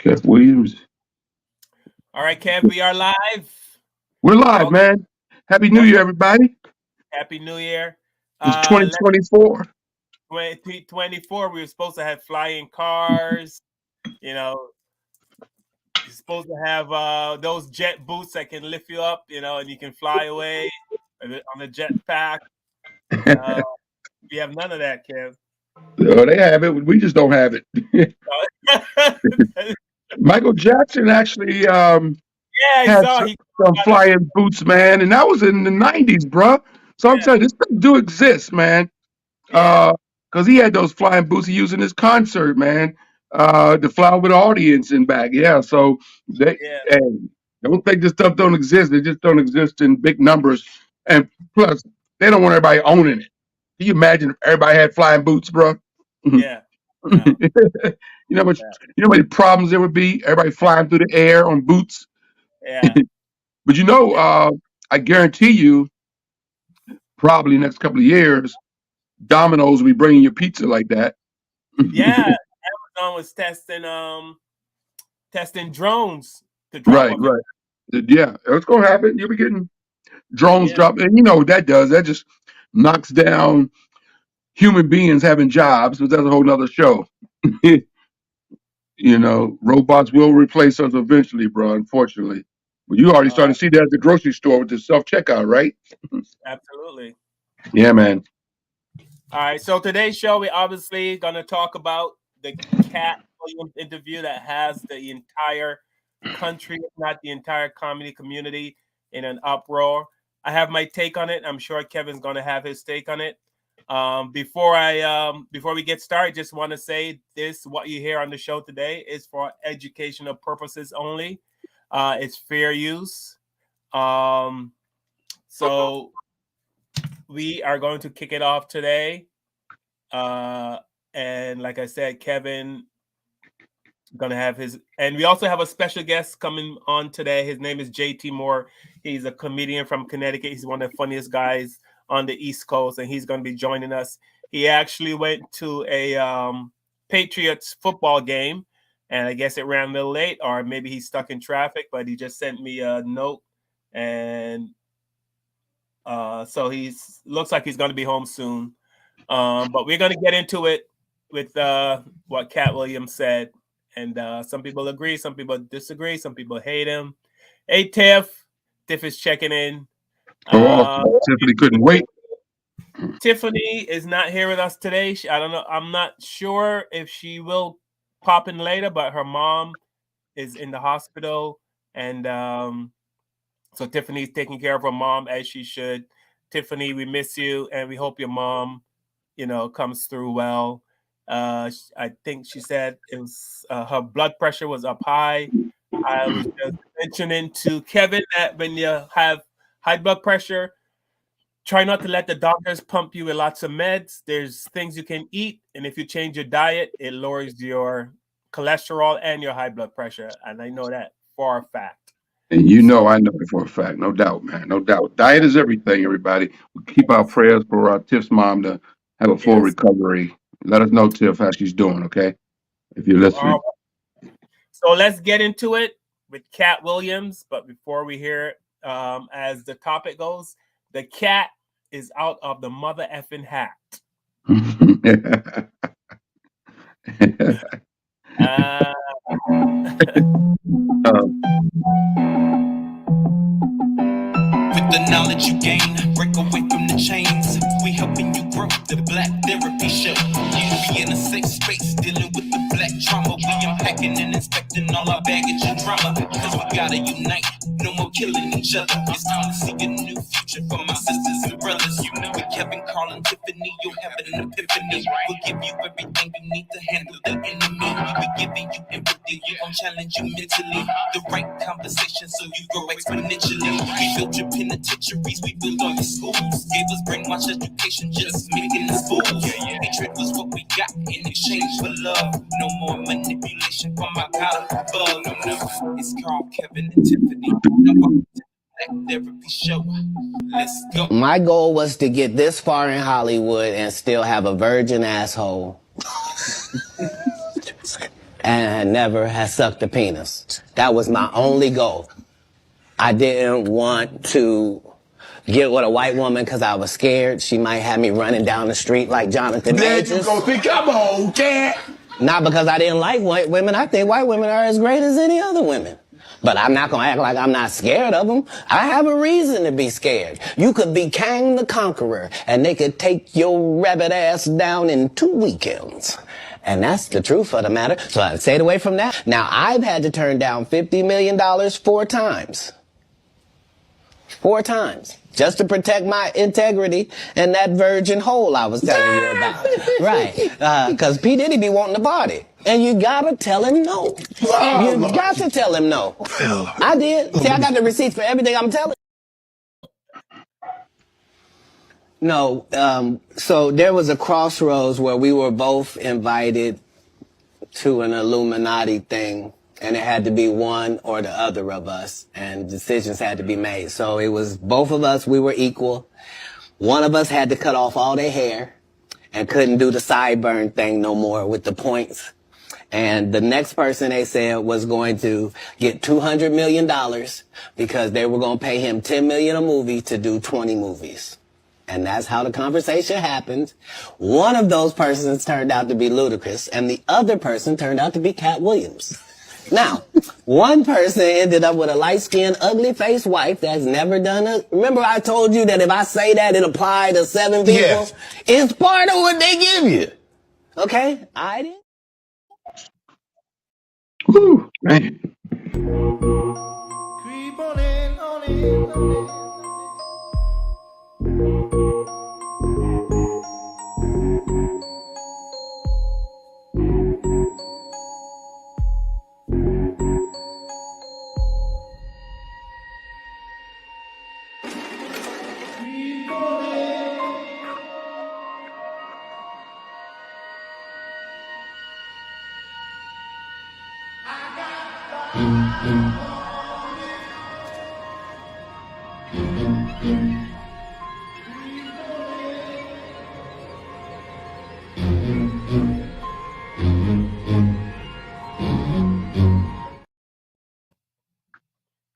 Katt Williams. All right, Kev, we are live. We're live, Welcome, man. Happy New Year, welcome. everybody. Happy New Year. It's Let's 2024. 2024. We were supposed to have flying cars. You know, you're supposed to have those jet boots that can lift you up. And you can fly away on a jet pack. Uh, we have none of that, Kev. Oh, they have it. We just don't have it. yeah, Michael Jackson actually I had saw he some got it. flying boots, man, and that was in the 90s, bruh. So I'm Yeah, saying this stuff do exist, man. yeah, Because he had those flying boots he used in his concert, man. To fly with the audience and back. Yeah, so they yeah, hey, don't think this stuff don't exist. They just don't exist in big numbers. And plus, they don't want everybody owning it. Can you imagine if everybody had flying boots, bro? you yeah. No, know much yeah, you know how many problems there would be? Everybody flying through the air on boots. yeah, But I guarantee you, probably next couple of years, Domino's will be bringing you pizza like that. yeah. Amazon was testing drones to drop Right, off your. right. Yeah, it's gonna happen. You'll be getting drones Yeah. dropping, and you know what that does? That just knocks down human beings having jobs, but that's a whole nother show. Robots will replace us eventually, bro. Unfortunately, but you already Uh, starting to see that at the grocery store with the self checkout, right? absolutely. Yeah, man. All right. So today's show, we obviously gonna talk about the Katt Williams interview that has the entire country, if not the entire comedy community, in an uproar. I have my take on it. I'm sure Kevin's gonna have his take on it. Before we get started, just want to say this: what you hear on the show today is for educational purposes only. It's fair use. Um, so we are going to kick it off today. Uh, and like I said, Kevin gonna have his, and we also have a special guest coming on today. His name is JT Moore. He's a comedian from Connecticut. He's one of the funniest guys on the East Coast, and he's gonna be joining us. He actually went to a Patriots football game, and I guess it ran a little late, or maybe he's stuck in traffic. But he just sent me a note, and so he's looks like he's gonna be home soon. But we're gonna get into it with what Katt Williams said. And some people agree, some people disagree, some people hate him. Hey, Tiff. Tiff is checking in. Oh, Uh, awesome. Tiffany couldn't wait. Tiffany is not here with us today. I don't know. I'm not sure if she will pop in later, but her mom is in the hospital. And so Tiffany's taking care of her mom as she should. Tiffany, we miss you, and we hope your mom, comes through well. I think she said it was her blood pressure was up high. I was just mentioning to Kevin that when you have high blood pressure, try not to let the doctors pump you with lots of meds. There's things you can eat, and if you change your diet, it lowers your cholesterol and your high blood pressure. And I know that for a fact. And So I know it for a fact. No doubt, man. No doubt. Diet is everything, everybody. We keep our yes, prayers for Tiff's mom to have a full yes. recovery. Let us know, Tiff, how she's doing, okay? If you're listening. So let's get into it with Katt Williams. But before we hear it, as the topic goes, the cat is out of the mother effing hat. Uh, um, With the knowledge you gain, break away from the chains. We helping you grow the Black Therapy Show. You be in a safe space, dealing with the black trauma. We unpacking and inspecting all our baggage and drama. Cause we gotta unite, no more killing each other. It's time to see a new future for my sisters and brothers. You know it, Kevin, Carl, and Tiffany. You'll have an epiphany. We'll give you everything you need to handle the enemy. We're giving you empathy, we gon' challenge you mentally. The right conversation so you grow exponentially. We built your penitentiaries, we built all your schools. Gave us brainwash education, just making us fools. Hatred was what we got in exchange for love. No more manipulation from my God above. No, it's Carl, Kevin, and Tiffany. Now welcome to the Black Therapy Show. Let's go. My goal was to get this far in Hollywood and still have a virgin asshole. and never has sucked a penis. That was my only goal. I didn't want to get with a white woman because I was scared she might have me running down the street like Jonathan There Majors. you go. Come on, Katt. Not because I didn't like white women. I think white women are as great as any other women. But I'm not going to act like I'm not scared of them. I have a reason to be scared. You could be Kang the Conqueror, and they could take your rabbit ass down in 2 weekends. And that's the truth of the matter. So I stayed away from that. Now, I've had to turn down $50 million 4 times. 4 times. Just to protect my integrity and that virgin hole I was telling you about. Right. Because P. Diddy be wanting to party. And you gotta tell him no. You got to tell him no. I did. See, I got the receipts for everything I'm telling. No, so there was a crossroads where we were both invited to an Illuminati thing, and it had to be one or the other of us, and decisions had to be made. So it was both of us, we were equal. One of us had to cut off all their hair and couldn't do the sideburn thing no more with the points. And the next person, they said, was going to get $200 million because they were going to pay him $10 million a movie to do 20 movies. And that's how the conversation happened. One of those persons turned out to be Ludacris, and the other person turned out to be Katt Williams. Now, one person ended up with a light-skinned, ugly-faced wife that's never done a... Remember I told you that if I say that, it applied to 7 people? Yes. It's part of what they give you. Okay? I didn't. Whew, man. Creep on in, on in, on in.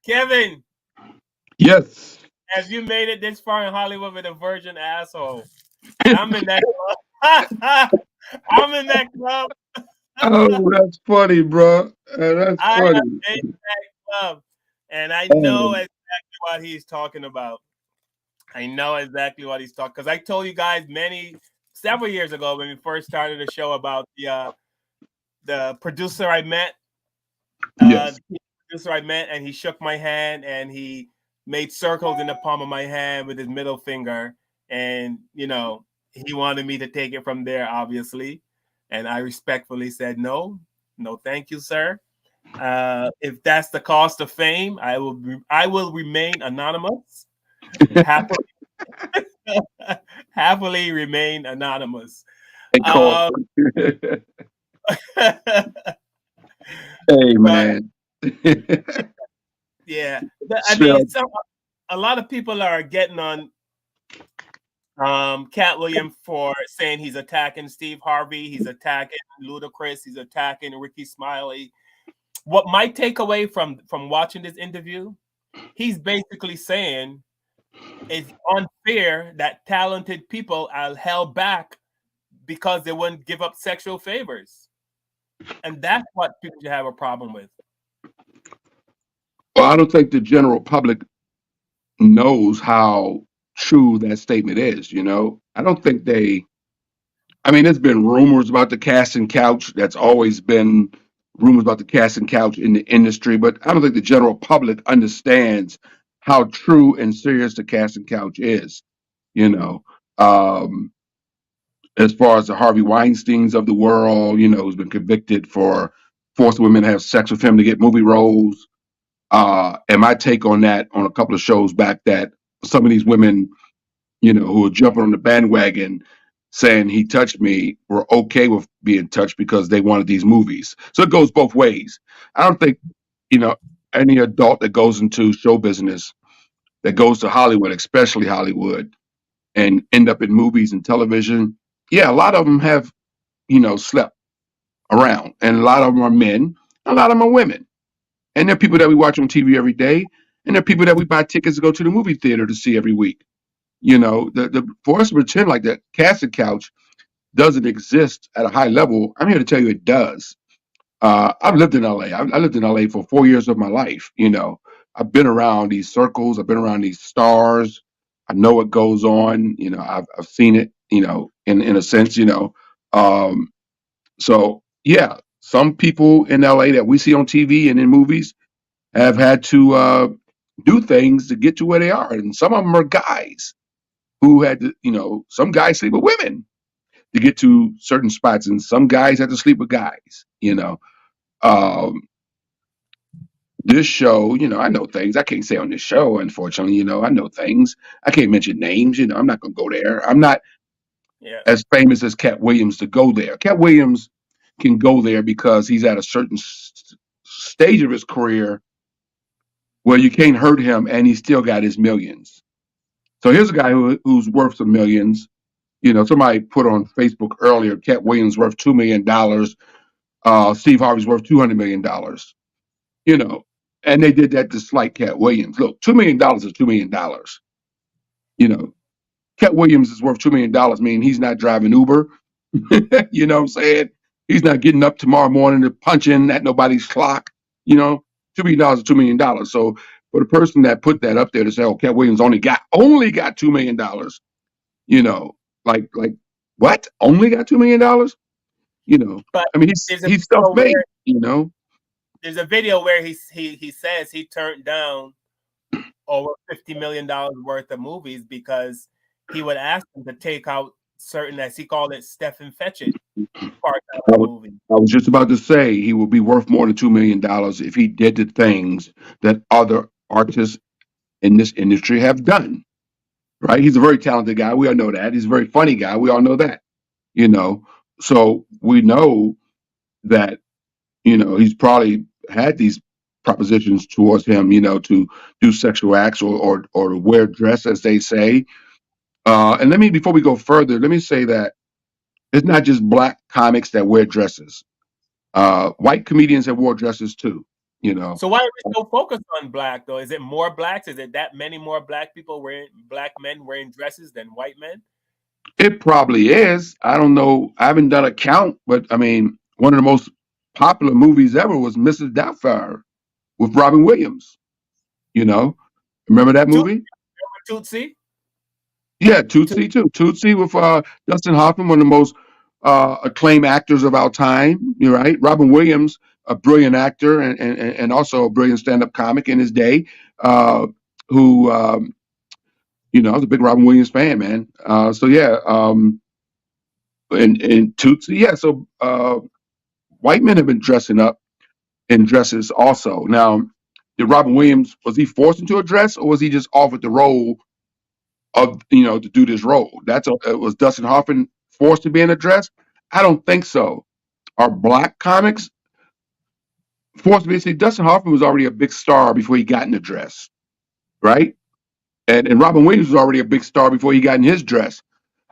Kevin, Yes. have you made it this far in Hollywood with a virgin asshole? I'm in that club. I'm in that club. Oh, that's funny, bro. That's I funny. am in that club, and I know exactly what he's talking about. I know exactly what he's talking, because I told you guys several years ago when we first started the show about the producer I met. Yes. The producer I met, and he shook my hand and he made circles in the palm of my hand with his middle finger, and he wanted me to take it from there, obviously, and I respectfully said no, thank you, sir. If that's the cost of fame, I will remain anonymous. Happily remain anonymous. Hey, man. Yeah, I mean, a lot of people are getting on Katt Williams for saying he's attacking Steve Harvey, he's attacking Ludacris, he's attacking Ricky Smiley. What my takeaway from watching this interview, he's basically saying it's unfair that talented people are held back because they wouldn't give up sexual favors. And that's what people have a problem with. Well, I don't think the general public knows how true that statement is, I don't think there's been rumors about the casting couch. That's always been rumors about the casting couch in the industry, but I don't think the general public understands how true and serious the casting couch is, as far as the Harvey Weinsteins of the world, who's been convicted for forcing women to have sex with him to get movie roles. And my take on that on a couple of shows back, that some of these women, who are jumping on the bandwagon saying he touched me, were okay with being touched because they wanted these movies. So it goes both ways. I don't think, any adult that goes into show business, that goes to Hollywood, especially Hollywood, and end up in movies and television, yeah, a lot of them have, slept around, and a lot of them are men, a lot of them are women, and they're people that we watch on TV every day, and they're people that we buy tickets to go to the movie theater to see every week. The for us to pretend like that casting couch doesn't exist at a high level, I'm here to tell you it does. I've lived in LA. I lived in LA for 4 years of my life. I've been around these circles. I've been around these stars. I know what goes on. I've seen it. In a sense. Um, so yeah, some people in LA that we see on TV and in movies have had to do things to get to where they are, and some of them are guys who had to. Some guys sleep with women to get to certain spots, and some guys have to sleep with guys. Um, this show, I know things I can't say on this show, unfortunately. I know things. I can't mention names. I'm not going to go there. I'm not Yeah. as famous as Katt Williams to go there. Katt Williams can go there because he's at a certain stage of his career where you can't hurt him and he still got his millions. So here's a guy who's worth some millions. Somebody put on Facebook earlier, Katt Williams worth $2 million. Steve Harvey's worth $200 million. And they did that to slight Katt Williams. Look, $2 million is $2 million. Katt Williams is worth $2 million, meaning he's not driving Uber. You know what I'm saying? He's not getting up tomorrow morning to punch in at nobody's clock. $2 million is $2 million. So for the person that put that up there to say, oh, Katt Williams only got $2 million, like what? Only got $2 million? But I mean, he's self-made, There's a video where he says he turned down over $50 million worth of movies because he would ask them to take out certain, as he called it, Stephen Fetchit parts of the movie. I was just about to say he would be worth more than $2 million if he did the things that other artists in this industry have done. Right? He's a very talented guy. We all know that. He's a very funny guy. We all know that. So we know that, he's probably had these propositions towards him, to do sexual acts or to wear dress, as they say. And before we go further, let me say that it's not just black comics that wear dresses. White comedians have wore dresses too. So why are we so focused on black though? Is it more blacks? Is it that many more black men wearing dresses than white men? It probably is. I don't know. I haven't done a count, but I mean, one of the most popular movies ever was Mrs. Doubtfire with Robin Williams. Remember that movie? Tootsie? Yeah, Tootsie too. Tootsie with Dustin Hoffman, one of the most acclaimed actors of our time. You're right. Robin Williams, a brilliant actor and also a brilliant stand-up comic in his day, who I was a big Robin Williams fan, man. So yeah, and Tootsie, yeah. So white men have been dressing up in dresses also. Now, did Robin Williams, was he forced into a dress, or was he just offered the role of to do this role? Was Dustin Hoffman forced to be in a dress? I don't think so. Are black comics forced to be? See, Dustin Hoffman was already a big star before he got in the dress, right? And Robin Williams was already a big star before he got in his dress.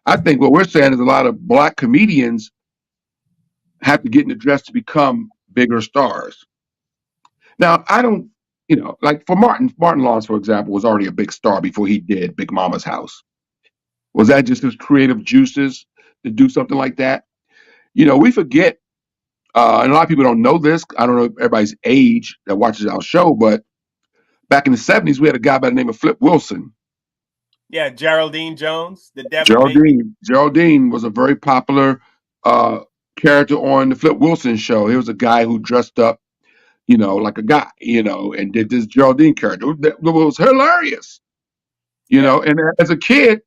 I think what we're saying is a lot of black comedians have to get in the dress to become bigger stars. Now, I don't, like for Martin Lawrence, for example, was already a big star before he did Big Mama's House. Was that just his creative juices to do something like that? We forget, and a lot of people don't know this. I don't know everybody's age that watches our show, but back in the 70s, we had a guy by the name of Flip Wilson. Yeah, Geraldine Jones, the devil. Geraldine was a very popular character on the Flip Wilson show. He was a guy who dressed up, like a guy, and did this Geraldine character. That was hilarious, And as a kid,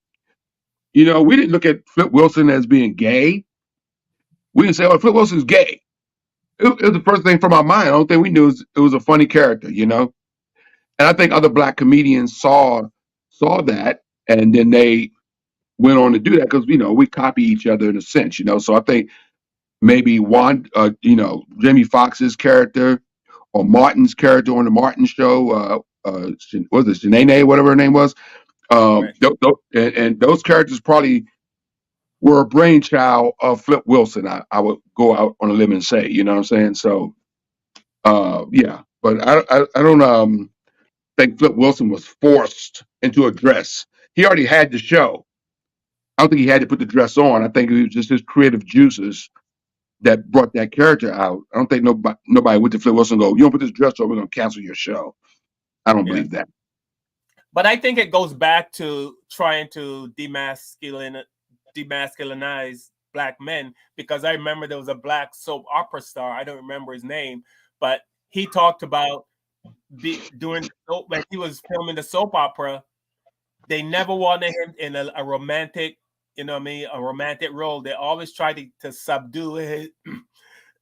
we didn't look at Flip Wilson as being gay. We didn't say, "Oh, Flip Wilson's gay." It was the first thing from our mind. The only thing we knew is it was a funny character, And I think other black comedians saw that, and then they went on to do that because we copy each other in a sense, So I think maybe Jamie Foxx's character or Martin's character on the Martin show, was it Shanae, whatever her name was, Right. and those characters probably were a brainchild of Flip Wilson. I would go out on a limb and say, you know what I'm saying? So, yeah, but I don't think Flip Wilson was forced into a dress. He already had the show. I don't think he had to put the dress on. I think it was just his creative juices that brought that character out. I don't think nobody went to Flip Wilson and go, you don't put this dress on, we're going to cancel your show. I don't Yeah. believe that. But I think it goes back to trying to demasculinize black men, because I remember there was a black soap opera star. I don't remember his name, but he talked about when he was filming the soap opera, they never wanted him in a romantic, you know what I mean, a romantic role. They always tried to subdue his,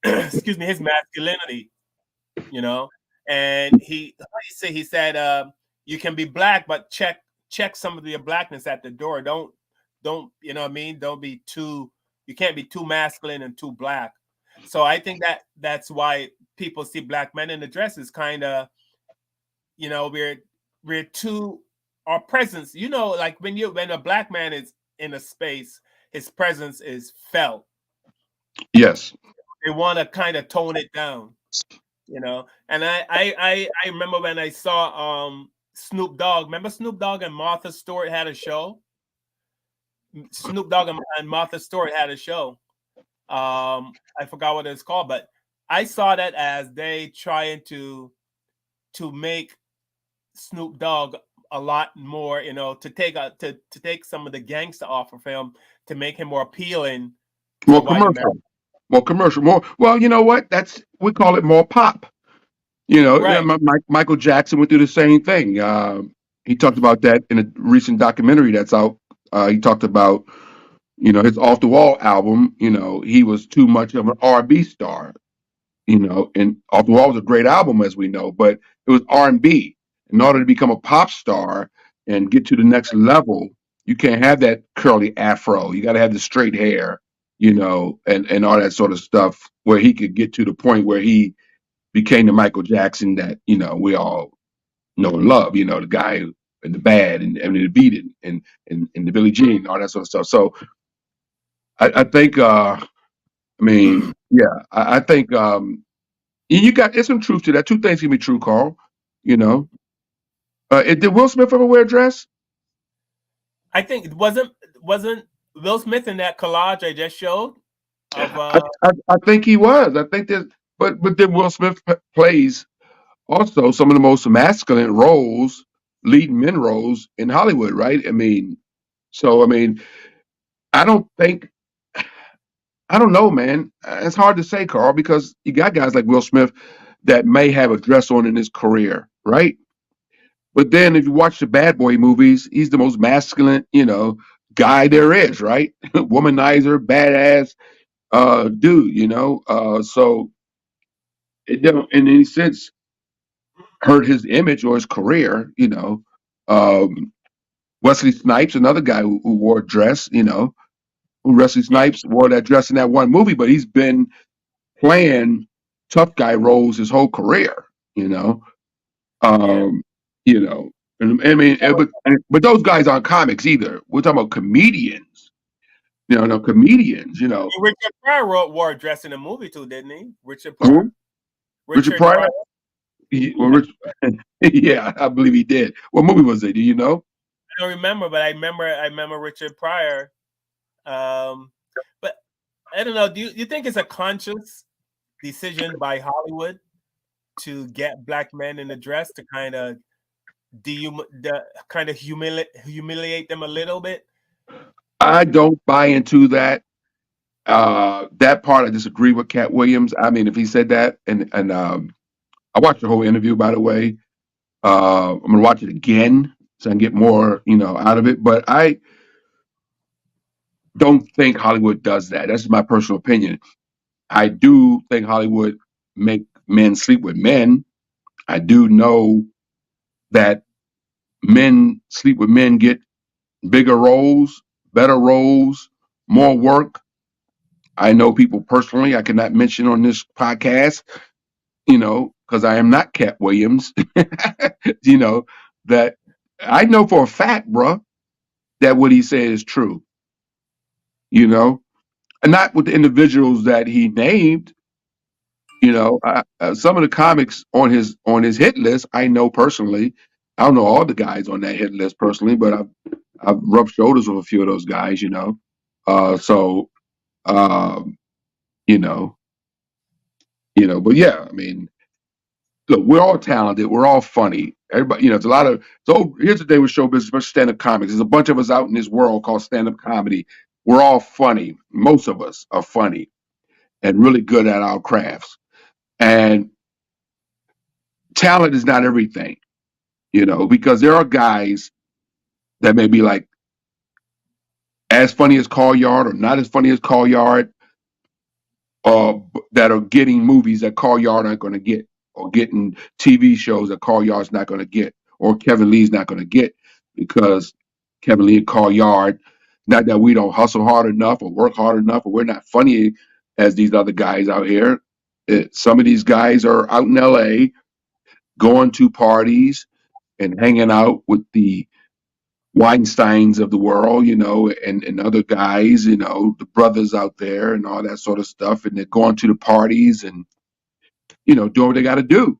excuse me, his masculinity, you know. And he said, you can be black, but check some of your blackness at the door. Don't you know what I mean? You can't be too masculine and too black. So I think that's why people see black men in the dress is kind of, you know, we're too, our presence, you know, like when a black man is in a space, his presence is felt. Yes. They want to kind of tone it down, you know. And I remember when I saw Snoop Dogg. Remember Snoop Dogg and Martha Stewart had a show? Snoop Dogg and Martha Stewart had a show. I forgot what it's called, but I saw that as they trying to make Snoop Dogg a lot more, you know, to take some of the gangster off of him, to make him more appealing, more commercial, more. Well, you know what? We call it more pop. You know, right. Michael Jackson went through the same thing. He talked about that in a recent documentary that's out. He talked about, you know, his Off the Wall album. You know, he was too much of an R&B star. You know, and Off the Wall was a great album, as we know, but it was R&B. In order to become a pop star and get to the next level, you can't have that curly afro. You got to have the straight hair, you know, and all that sort of stuff, where he could get to the point where he became the Michael Jackson that, you know, we all know and love. You know, the guy and the bad and the beat it and the Billie Jean, all that sort of stuff. So I think, I mean, yeah, I think you got there's some truth to that. Two things can be true, Carl. You know, did Will Smith ever wear a dress? I think it wasn't Will Smith in that collage I just showed. I think he was. I think that, but then Will Smith plays also some of the most masculine roles, leading men roles in Hollywood, right? I mean, so I mean, I don't think. I don't know, man. It's hard to say, Carl, because you got guys like Will Smith that may have a dress on in his career, right? But then if you watch the Bad Boy movies, he's the most masculine, you know, guy there is, right? Womanizer, badass dude, you know. So it don't in any sense hurt his image or his career, you know. Um, Wesley Snipes, another guy who wore a dress, you know. Wesley Snipes wore that dress in that one movie, but he's been playing tough guy roles his whole career, you know. You know, and I mean, but those guys aren't comics either. We're talking about comedians. You know, no comedians. You know, Richard Pryor wore a dress in the movie too, didn't he? Richard who? Pryor. Richard Pryor. Yeah, I believe he did. What movie was it? Do you know? I don't remember, but I remember Richard Pryor. But I don't know. Do you think it's a conscious decision by Hollywood to get black men in the dress to kind of humiliate them a little bit? I don't buy into that. That part I disagree with Katt Williams. I mean, if he said that, and I watched the whole interview, by the way. I'm gonna watch it again so I can get more, you know, out of it. But I don't think Hollywood does that. That's my personal opinion. I do think Hollywood make men sleep with men. I do know that men sleep with men, get bigger roles, better roles, more work. I know people personally I cannot mention on this podcast, you know, because I am not Katt Williams, you know, that I know for a fact, bruh, that what he said is true. you know, and not with the individuals that he named. You know, some of the comics on his hit list I know personally. I don't know all the guys on that hit list personally, but I've rubbed shoulders with a few of those guys. You know, so um, you know, but yeah, I mean, look, we're all talented. We're all funny. Everybody, it's a lot of. So here's the thing with show business, especially stand-up comics. There's a bunch of us out in this world called stand-up comedy. We're all funny. Most of us are funny and really good at our crafts. And talent is not everything, because there are guys that may be like as funny as Call Yard or not as funny as Call Yard, that are getting movies that Call Yard aren't going to get, or getting TV shows that Call Yard's not going to get, or Kevin Lee's not going to get, because Kevin Lee and Call Yard, not that we don't hustle hard enough or work hard enough or we're not funny as these other guys out here. Some of these guys are out in LA going to parties and hanging out with the Weinsteins of the world, and other guys, the brothers out there and all that sort of stuff. And they're going to the parties and, doing what they got to do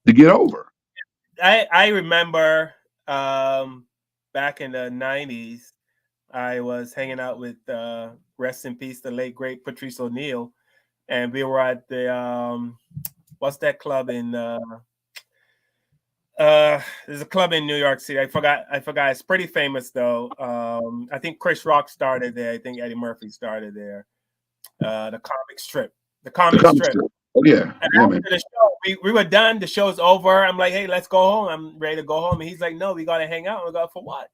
to get over. I remember back in the 90s, I was hanging out with, rest in peace, the late, great Patrice O'Neill. And we were at the, what's that club in, there's a club in New York City. I forgot. It's pretty famous though. I think Chris Rock started there. I think Eddie Murphy started there. The comic strip. The comic strip. Oh yeah. And Yeah, after man. the show, we were done. The show's over. I'm like, hey, let's go home. I'm ready to go home. And he's like, no, we gotta hang out. We go, for what?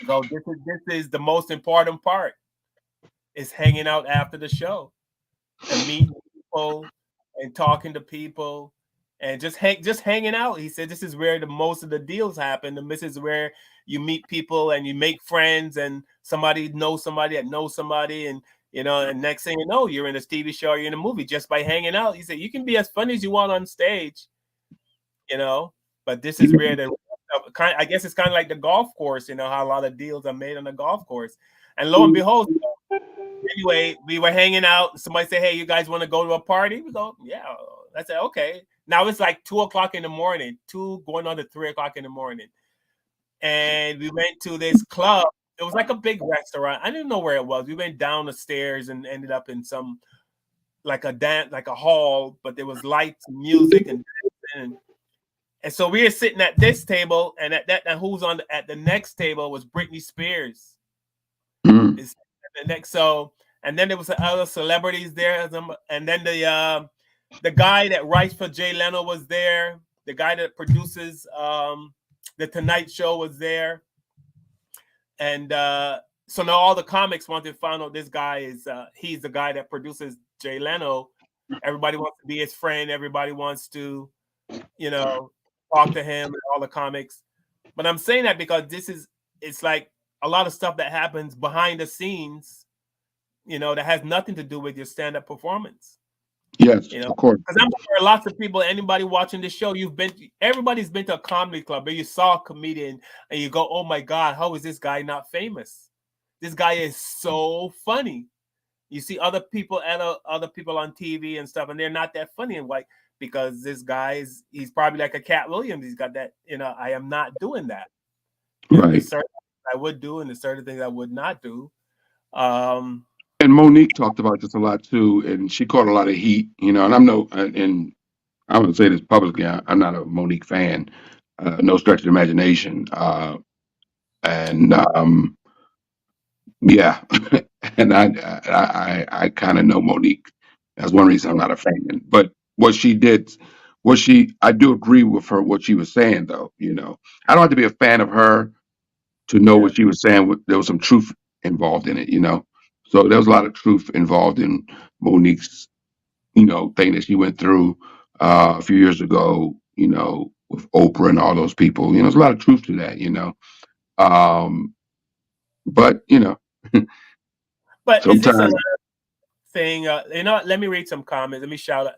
So this is the most important part. Is hanging out after the show and meeting people and talking to people and just hanging out. He said this is where the most of the deals happen. And this is where you meet people and you make friends, and somebody knows somebody that knows somebody, and and next thing you know, you're in this TV show or you're in a movie just by hanging out. He said you can be as funny as you want on stage, but this is where I guess it's kind of like the golf course, how a lot of deals are made on the golf course. And lo and behold, anyway, we were hanging out. Somebody said, hey, you guys want to go to a party? We go, yeah. I said, okay. Now it's like 2:00 in the morning, 2 going on to 3:00 in the morning. And we went to this club. It was like a big restaurant. I didn't know where it was. We went down the stairs and ended up in some, like a hall, but there was lights and music and so we were sitting at this table, and and who's at the next table was Britney Spears. Mm. Is the next, and then there was other celebrities there, and then the guy that writes for Jay Leno was there. The guy that produces the Tonight Show was there, and so now all the comics wanted to find out this guy is he's the guy that produces Jay Leno. Everybody wants to be his friend. Everybody wants to, talk to him and all the comics. But I'm saying that because it's like a lot of stuff that happens behind the scenes, that has nothing to do with your stand-up performance. Yes, of course. Because I'm sure lots of people, anybody watching this show, everybody's been to a comedy club, or you saw a comedian and you go, oh my God, how is this guy not famous? This guy is so funny. You see other people on TV and stuff, and they're not that funny. And like, because this guy he's probably like a Katt Williams. He's got that, I am not doing that. Right. There's certain things I would do, and there's certain things I would not do. And Monique talked about this a lot too, and she caught a lot of heat, and I'm going to say this publicly. I'm not a Monique fan, no stretch of the imagination. And yeah, and I kind of know Monique. That's one reason I'm not a fan. But I do agree with her what she was saying though. I don't have to be a fan of her to know what she was saying. There was some truth involved in it. So there was a lot of truth involved in Monique's thing that she went through a few years ago. With Oprah and all those people. There's a lot of truth to that. But But is this sometimes. another thing? Let me read some comments. Let me shout out.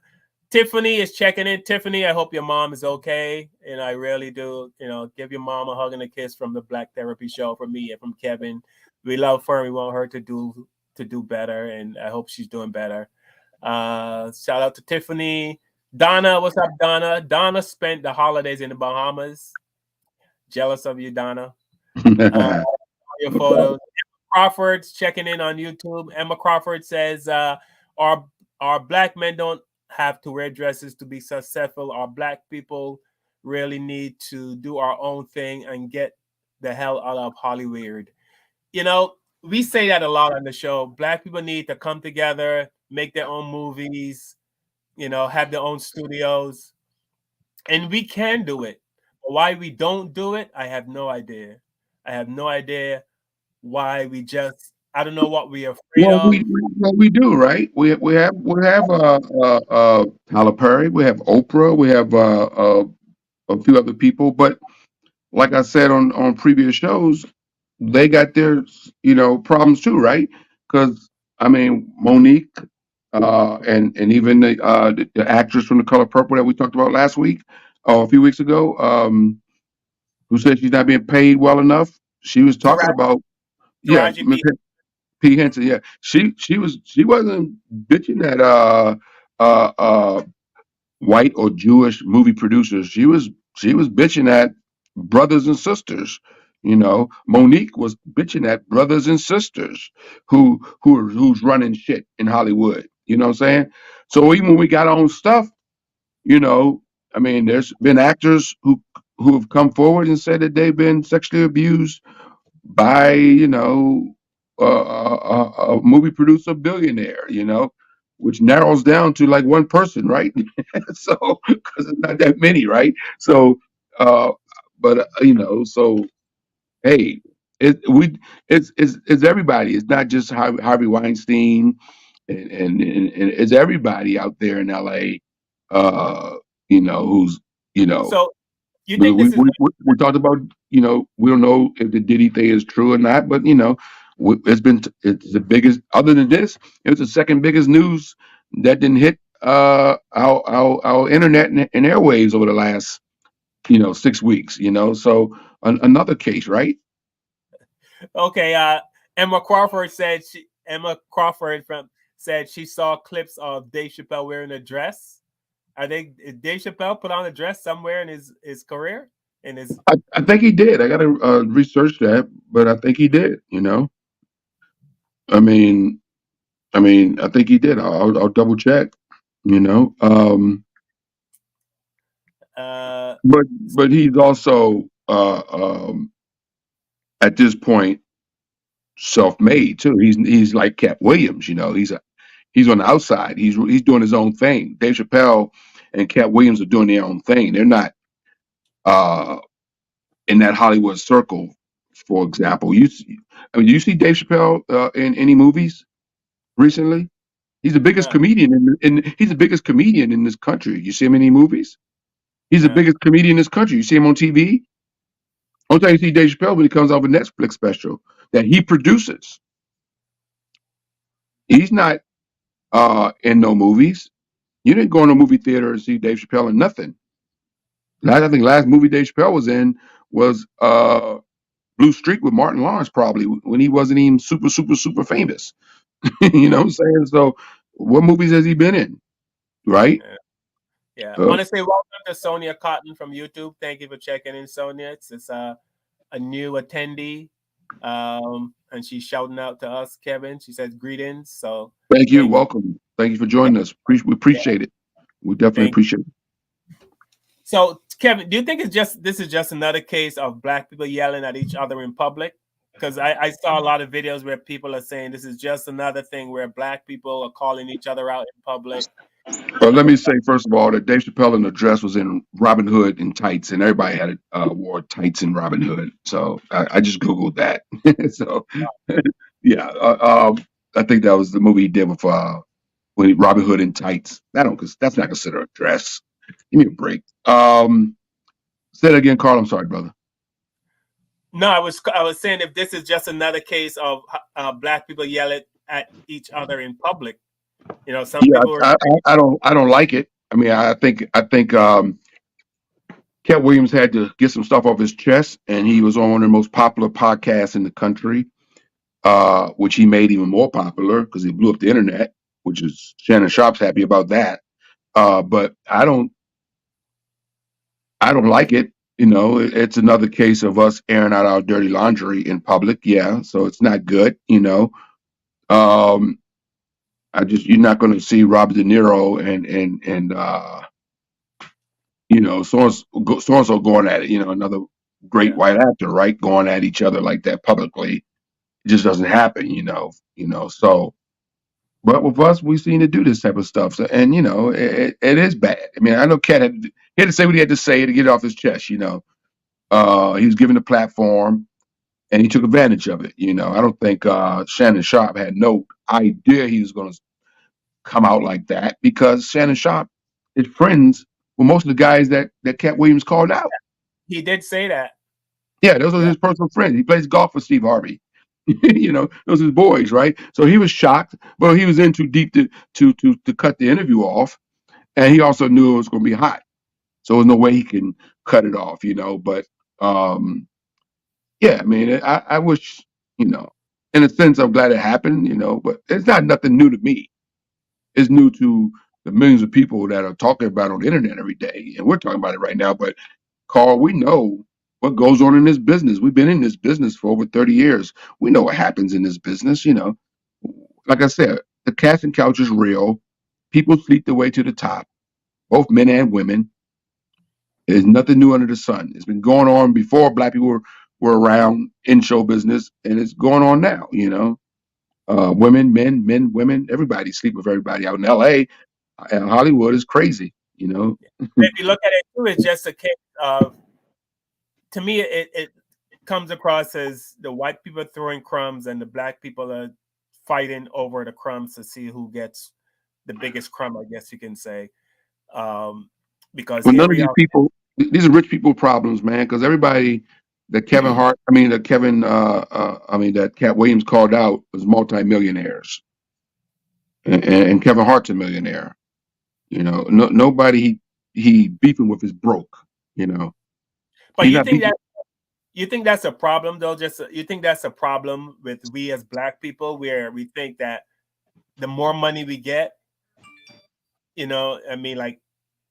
Tiffany is checking in. Tiffany, I hope your mom is okay. And I really do. Give your mom a hug and a kiss from the Black Therapy Show from me and from Kevin. we love her. We want her to do better, and I hope she's doing better. Shout out to Tiffany. Donna, what's up, Donna? Donna spent the holidays in the Bahamas. Jealous of you, Donna. Your photos. Emma Crawford's checking in on YouTube. Emma Crawford says, our black men don't have to wear dresses to be successful. Our black people really need to do our own thing and get the hell out of Hollywood. We say that a lot on the show. Black people need to come together, make their own movies, have their own studios, and we can do it. But why we don't do it, I have no idea. I have no idea why I don't know what we're afraid Well, of. we do, right? We have Tyler Perry, we have Oprah, we have a few other people, but like I said on previous shows, they got their problems too, right? Because I mean Monique, and even the actress from The Color Purple that we talked about last week, a few weeks ago, who said she's not being paid well enough. She was talking Taraji, about, yeah, Taraji P. P. Henson, yeah. She wasn't bitching at uh uh white or Jewish movie producers. She was bitching at brothers and sisters. Monique was bitching at brothers and sisters who's running shit in Hollywood. You know what I'm saying? So even when we got our own stuff, you know, I mean, there's been actors who have come forward and said that they've been sexually abused by a movie producer billionaire, which narrows down to like one person, right? So because it's not that many, right? So uh but so hey, it's everybody. It's not just Harvey Weinstein, and it's everybody out there in LA, who's you know So you we, think we, this is we, we talked about, we don't know if the Diddy thing is true or not, but, it's the biggest, other than this, it was the second biggest news that didn't hit our internet and airwaves over the last, 6 weeks, so another case, right? okay? Emma Crawford said she saw clips of Dave Chappelle wearing a dress. Is Dave Chappelle put on a dress somewhere in his career? In his I think he did. I got to research that, but I think he did. I mean, I think he did. I'll double check. You know, uh but he's also at this point self-made too. He's like Katt Williams. He's on the outside. He's doing his own thing. Dave Chappelle and Katt Williams are doing their own thing. They're not uh, in that Hollywood circle. For example, you see Dave Chappelle in any movies recently? He's the biggest no, comedian he's the biggest comedian in this country. You see him in any movies? He's the no. biggest comedian in this country. You see him on TV? Only time you see Dave Chappelle when he comes off a Netflix special that he produces. He's not in no movies. You didn't go in a movie theater and see Dave Chappelle in nothing. I think last movie Dave Chappelle was in was Blue Streak with Martin Lawrence, probably when he wasn't even super, super, super famous. You know what I'm saying? So, what movies has he been in? Right? Yeah, I Uh, want to say welcome to Sonia Cotton from YouTube. Thank you for checking in, Sonia. It's a new attendee, and she's shouting out to us, Kevin. She says greetings. So Thank you. thank Welcome. Thank you for yeah, joining us. We yeah, appreciate it. We definitely thank. appreciate it. So Kevin, do you think this is just another case of black people yelling at each other in public? Because I saw a lot of videos where people are saying this is just another thing where black people are calling each other out in public. Well, let me say first of all that Dave Chappelle in the dress was in Robin Hood and tights, and everybody had wore tights in Robin Hood. So I just googled that. So yeah, I think that was the movie he did with Robin Hood in tights. That's not considered a dress. Give me a break. Say that again, Carl. I'm sorry, brother. No, I was saying if this is just another case of black people yelling at each other in public. Some Yeah, people were I don't like it. I mean, I think Katt Williams had to get some stuff off his chest, and he was on one of the most popular podcasts in the country. which he made even more popular because he blew up the internet, which is Shannon Sharp's happy about that. But I don't like it. You know, it's another case of us airing out our dirty laundry in public. Yeah, so it's not good. You know, um, you're not going to see Robert De Niro and you know so and so going at it. You know, another great white actor, right, going at each other like that publicly. It just doesn't happen. You know. So, but with us, we seen to do this type of stuff. So, and you know, it is bad. I mean, I know Katt he had to say what he had to say to get it off his chest. You know. He was given a platform and he took advantage of it. You know, I don't think Shannon Sharp had no idea he was going to come out like that because Shannon Sharp is friends with most of the guys that Katt Williams called out. He did say that. Yeah, those are his personal friends. He plays golf with Steve Harvey. You know, those are his boys, right? So he was shocked, but he was in too deep to cut the interview off, and he also knew it was going to be hot. So there's no way he can cut it off, you know. But yeah, I mean, I wish, you know, in a sense, I'm glad it happened, you know, but it's not nothing new to me. It's new to the millions of people that are talking about it on the internet every day. And we're talking about it right now. But Carl, we know what goes on in this business. We've been in this business for over 30 years. We know what happens in this business, you know. Like I said, the casting couch is real. People sleep their way to the top, both men and women. There's nothing new under the sun. It's been going on before black people were around in show business, and it's going on now. You know, women, men, women, everybody sleep with everybody out in L.A. And Hollywood is crazy. You know, If you look at it too, it's just a case of, to me, it comes across as the white people throwing crumbs and the black people are fighting over the crumbs to see who gets the biggest crumb, I guess you can say. Because well, here none of we these are. people, these are rich people problems, man. Because everybody that that Katt Williams called out was multimillionaires, and Kevin Hart's a millionaire. You know, nobody he beefing with is broke. You know, But he's not beefing. you think that's a problem though? Just you think that's a problem with we as black people, where we think that the more money we get, you know, I mean, like,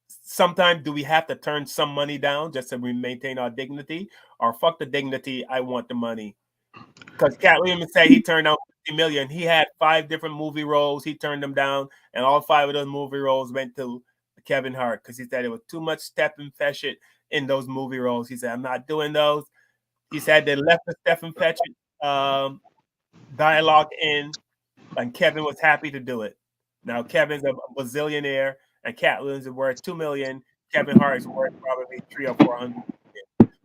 sometimes do we have to turn some money down just so we maintain our dignity, or fuck the dignity, I want the money? Because Katt Williams said he turned down 50 million. He had 5 different movie roles. He turned them down, and all 5 of those movie roles went to Kevin Hart because he said it was too much Stephen Fetchit in those movie roles. He said, I'm not doing those. He said they left the Stephen Fetchit dialogue in, and Kevin was happy to do it. Now Kevin's a bazillionaire, and Katt Williams is worth $2 million. Kevin Hart is worth probably 300 or 400 million.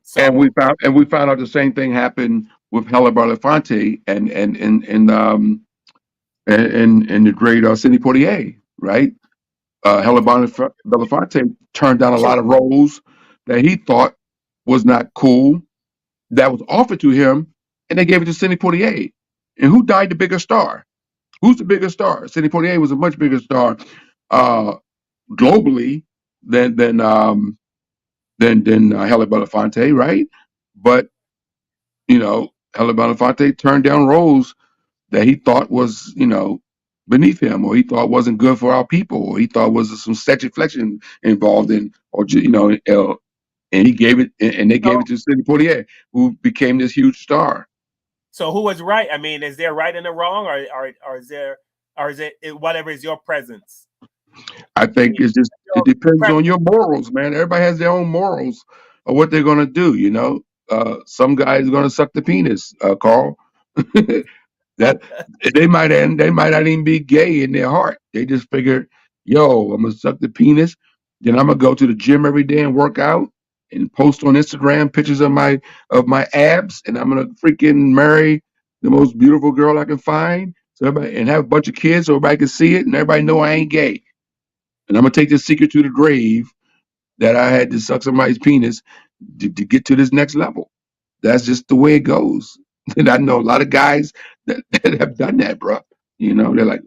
So, And we found out the same thing happened with Helen Belafonte and the great Sidney Poitier, right? Helen Belafonte turned down a lot of roles that he thought was not cool that was offered to him, and they gave it to Sidney Poitier. And who died the bigger star? Who's the bigger star? Sidney Poitier was a much bigger star uh, globally than Helen Belafonte, right? But you know, Helen Belafonte turned down roles that he thought was, you know, beneath him, or he thought wasn't good for our people, or he thought was some sexual flexion involved in, or you know, and he gave it, and they gave it to Sidney Poitier, who became this huge star. So who was right? I mean, is there right and a wrong, or is it whatever is your presence? I think it's just it depends on your morals, man. Everybody has their own morals of what they're gonna do. You know, some guys are gonna suck the penis, Carl. That they might not even be gay in their heart. They just figured, yo, I'm gonna suck the penis, then I'm gonna go to the gym every day and work out and post on Instagram pictures of my abs, and I'm gonna freaking marry the most beautiful girl I can find. So everybody and have a bunch of kids so everybody can see it and everybody know I ain't gay. And I'm gonna take this secret to the grave that I had to suck somebody's penis to get to this next level. That's just the way it goes. And I know a lot of guys that have done that, bro. You know, they're like,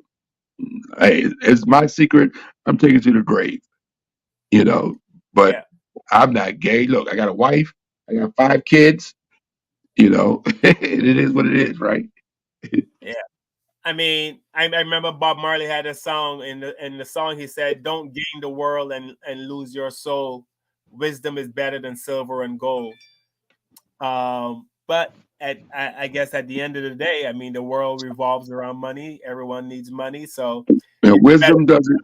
hey, it's my secret. I'm taking it to the grave, you know, but I'm not gay. Look, I got a wife. I got 5 kids, you know, it is what it is, right? Yeah. I mean, I remember Bob Marley had a song in the song he said, "Don't gain the world and lose your soul. Wisdom is better than silver and gold." But I guess at the end of the day, I mean, the world revolves around money. Everyone needs money, so And it's better.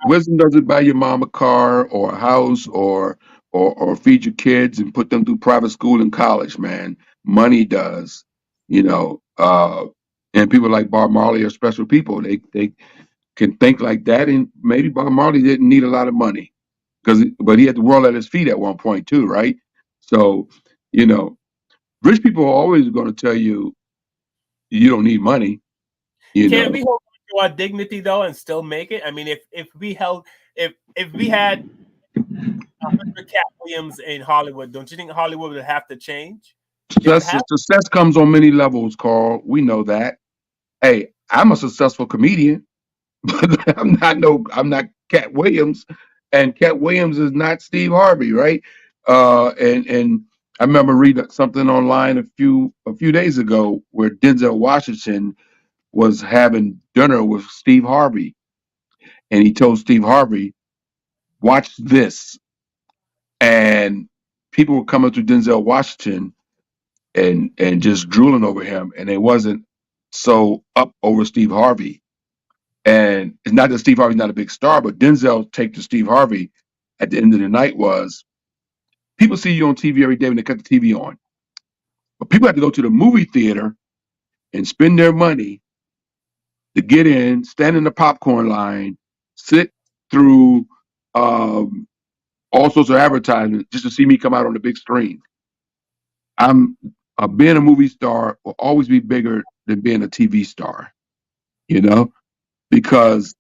wisdom doesn't buy your mom a car or a house or feed your kids and put them through private school and college, man. Money does, you know. And people like Bob Marley are special people. They can think like that, and maybe Bob Marley didn't need a lot of money but he had the world at his feet at one point too, right? So, you know, rich people are always going to tell you you don't need money, you Can't know. we hold on to our dignity though and still make it? I mean, if we held if we had 100 Cat Williams in Hollywood, don't you think Hollywood would have to change? They would have. Success comes on many levels, Carl. We know that. Hey, I'm a successful comedian, but I'm not Cat Williams, and Cat Williams is not Steve Harvey, right? And I remember reading something online a few days ago where Denzel Washington was having dinner with Steve Harvey, and he told Steve Harvey, "Watch this," and people were coming to Denzel Washington and just drooling over him, and they wasn't so up over Steve Harvey. And it's not that Steve Harvey's not a big star, but Denzel's take to Steve Harvey at the end of the night was people see you on TV every day when they cut the TV on. But people have to go to the movie theater and spend their money to get in, stand in the popcorn line, sit through um, all sorts of advertisements just to see me come out on the big screen. I'm being a movie star will always be bigger than being a TV star, you know, because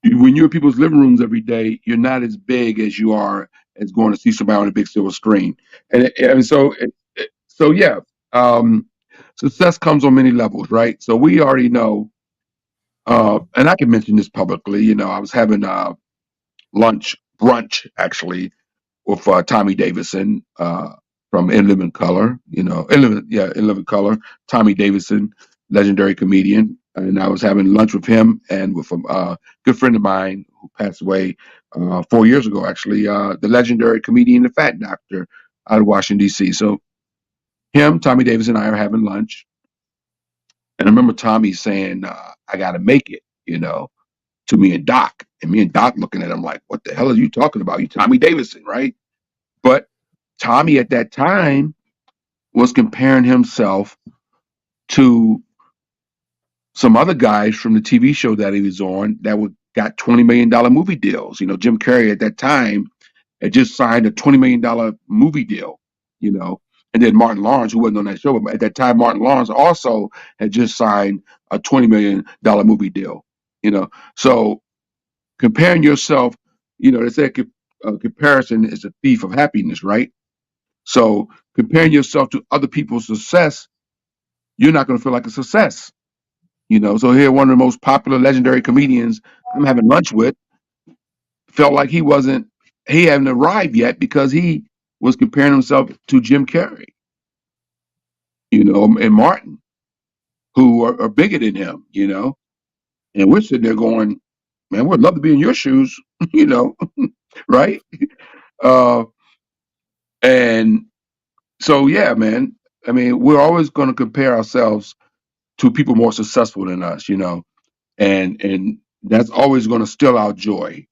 when you're in people's living rooms every day, you're not as big as you are as going to see somebody on a big silver screen. And so yeah, um, success comes on many levels, right? So we already know, and I can mention this publicly. You know, I was having brunch actually with Tommy Davidson from In Living Color. You know, In Living Color. Tommy Davidson, legendary comedian, and I was having lunch with him and with a good friend of mine who passed away 4 years ago. Actually, the legendary comedian, the Fat Doctor, out of Washington D.C. So him, Tommy Davidson, and I are having lunch, and I remember Tommy saying, "I got to make it," you know, to me and Doc, and me and Doc looking at him like, "What the hell are you talking about? You Tommy Davidson, right?" But Tommy at that time was comparing himself to some other guys from the TV show that he was on that got $20 million movie deals. You know, Jim Carrey at that time had just signed a $20 million movie deal, you know. And then Martin Lawrence, who wasn't on that show, but at that time, Martin Lawrence also had just signed a $20 million movie deal, you know. So comparing yourself, you know, they say comparison is a thief of happiness, right? So comparing yourself to other people's success, you're not going to feel like a success. You know, so here one of the most popular legendary comedians I'm having lunch with felt like he hadn't arrived yet because he was comparing himself to Jim Carrey, you know, and Martin, who are bigger than him, you know. And we're sitting there going, man, we'd love to be in your shoes, you know, right? Uh, and so, yeah, man, I mean, we're always going to compare ourselves to people more successful than us, you know, and that's always going to steal our joy.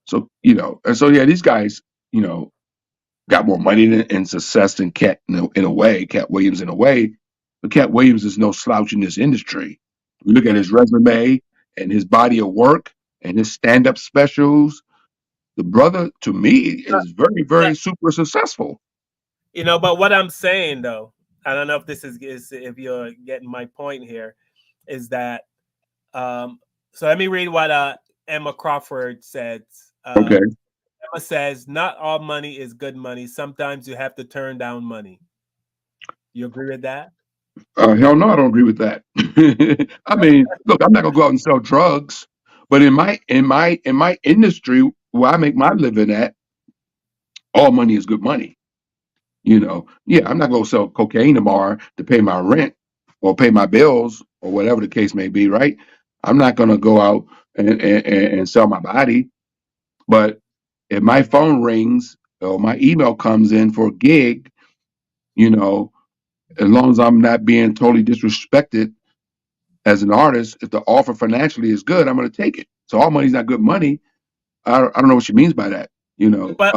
So, you know, and so yeah, these guys, you know, got more money and success than Cat in a way, Cat Williams in a way, but Cat Williams is no slouch in this industry. We look at his resume and his body of work and his stand-up specials. The brother, to me, is very, Yeah, very super successful. but what I'm saying though, I don't know if this is if you're getting my point here, is that so let me read what Emma Crawford said. Okay. Emma says, "Not all money is good money. Sometimes you have to turn down money." You agree with that? Hell no, I don't agree with that. I mean, look, I'm not gonna go out and sell drugs, but in my industry where I make my living at, all money is good money. You know, yeah, I'm not gonna sell cocaine tomorrow to pay my rent, or pay my bills or whatever the case may be, right? I'm not going to go out and sell my body. But if my phone rings or my email comes in for a gig, you know, as long as I'm not being totally disrespected as an artist, if the offer financially is good, I'm going to take it. So all money's not good money. I don't know what she means by that. You know, But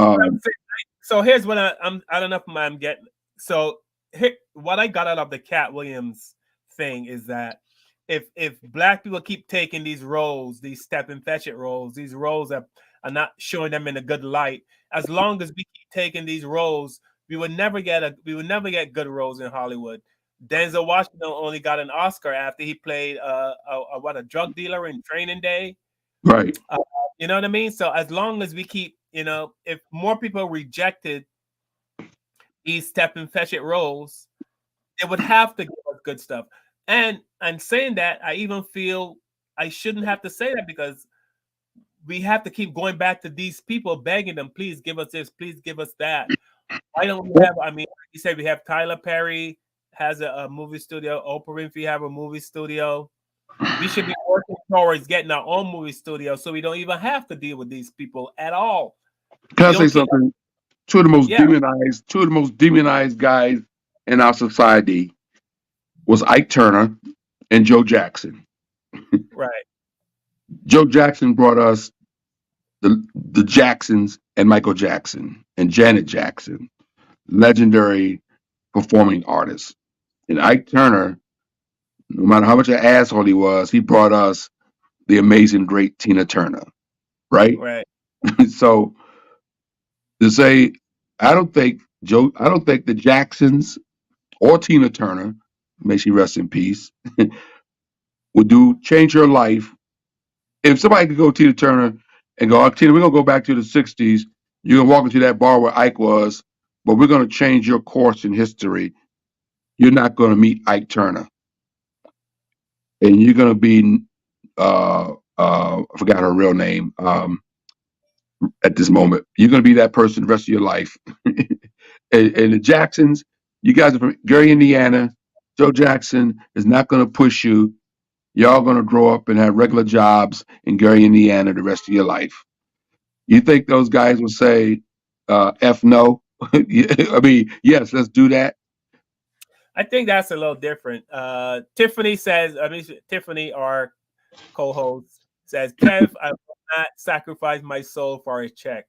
so here's what I don't know if I'm getting. So here, what I got out of the Katt Williams thing is that if black people keep taking these roles, these step and fetch it roles, these roles that are not showing them in a good light, as long as we keep taking these roles, we would never get good roles in Hollywood. Denzel Washington only got an Oscar after he played a drug dealer in Training Day. right. You know what I mean? So as long as we keep, if more people rejected these step and fetch it roles, they would have to give us good stuff. And saying that, I even feel I shouldn't have to say that because we have to keep going back to these people, begging them, please give us this, please give us that. Why don't we have? I mean, you said we have Tyler Perry has a movie studio, Oprah Winfrey have a movie studio. We should be working towards getting our own movie studio so we don't even have to deal with these people at all. Can I say something? Two of the most demonized guys in our society was Ike Turner and Joe Jackson. Right. Joe Jackson brought us the Jacksons and Michael Jackson and Janet Jackson, legendary performing artists. And Ike Turner, no matter how much an asshole he was, he brought us the amazing great Tina Turner, right? Right. So to say, I don't think the Jacksons or Tina Turner, may she rest in peace, would change her life. If somebody could go to Tina Turner and go, oh, Tina, we're gonna go back to the '60s. You're gonna walk into that bar where Ike was, but we're gonna change your course in history. You're not gonna meet Ike Turner, and you're gonna be I forgot her real name at this moment. You're gonna be that person the rest of your life. And the Jacksons, you guys are from Gary, Indiana. Joe Jackson is not gonna push you. Y'all gonna grow up and have regular jobs in Gary, Indiana the rest of your life. You think those guys will say, F no? I mean, yes, let's do that. I think that's a little different. Tiffany says, Tiffany, our co-host, says, Kev, I will not sacrifice my soul for a check.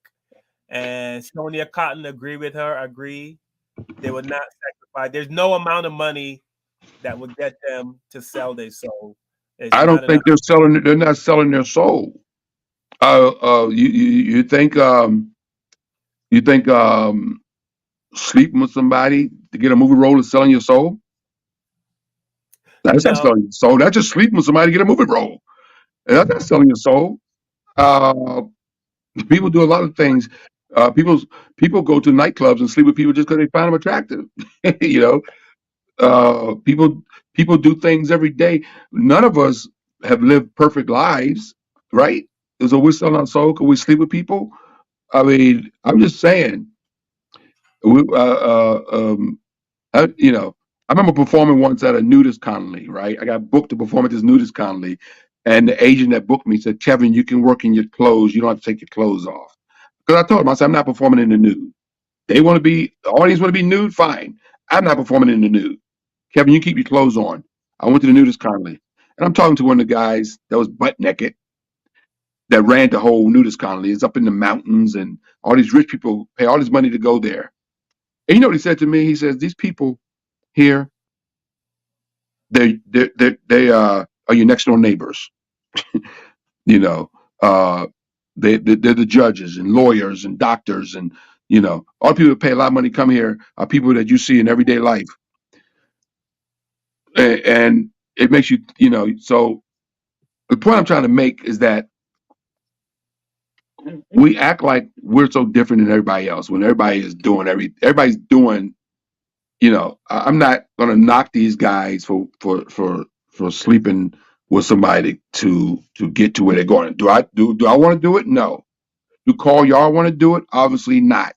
And Sonia Cotton agree. They would not sacrifice. There's no amount of money that would get them to sell their soul. I don't think they're not selling their soul. You think sleeping with somebody to get a movie role is selling your soul? That's not selling your soul. That's just sleeping with somebody to get a movie role. And that's not selling your soul. People do a lot of things. People go to nightclubs and sleep with people just because they find them attractive. you know, people do things every day. None of us have lived perfect lives, right? So we're selling our soul because we sleep with people. I mean, I'm just saying. We, I remember performing once at a nudist colony, right? I got booked to perform at this nudist colony, and the agent that booked me said, Kevin, you can work in your clothes. You don't have to take your clothes off. Because I told him, I said, I'm not performing in the nude. The audience want to be nude, fine. I'm not performing in the nude. Kevin, you keep your clothes on. I went to the nudist colony, and I'm talking to one of the guys that was butt naked that ran the whole nudist colony. It's up in the mountains, and all these rich people pay all this money to go there. And you know what he said to me? He says, these people here, they are your next door neighbors. you know, they're the judges and lawyers and doctors, and all the people that pay a lot of money come here are people that you see in everyday life, and it makes you, So the point I'm trying to make is that we act like we're so different than everybody else when everybody's doing. I'm not gonna knock these guys for sleeping with somebody to get to where they're going. Do I want to do it? No. Do Call y'all want to do it? Obviously not.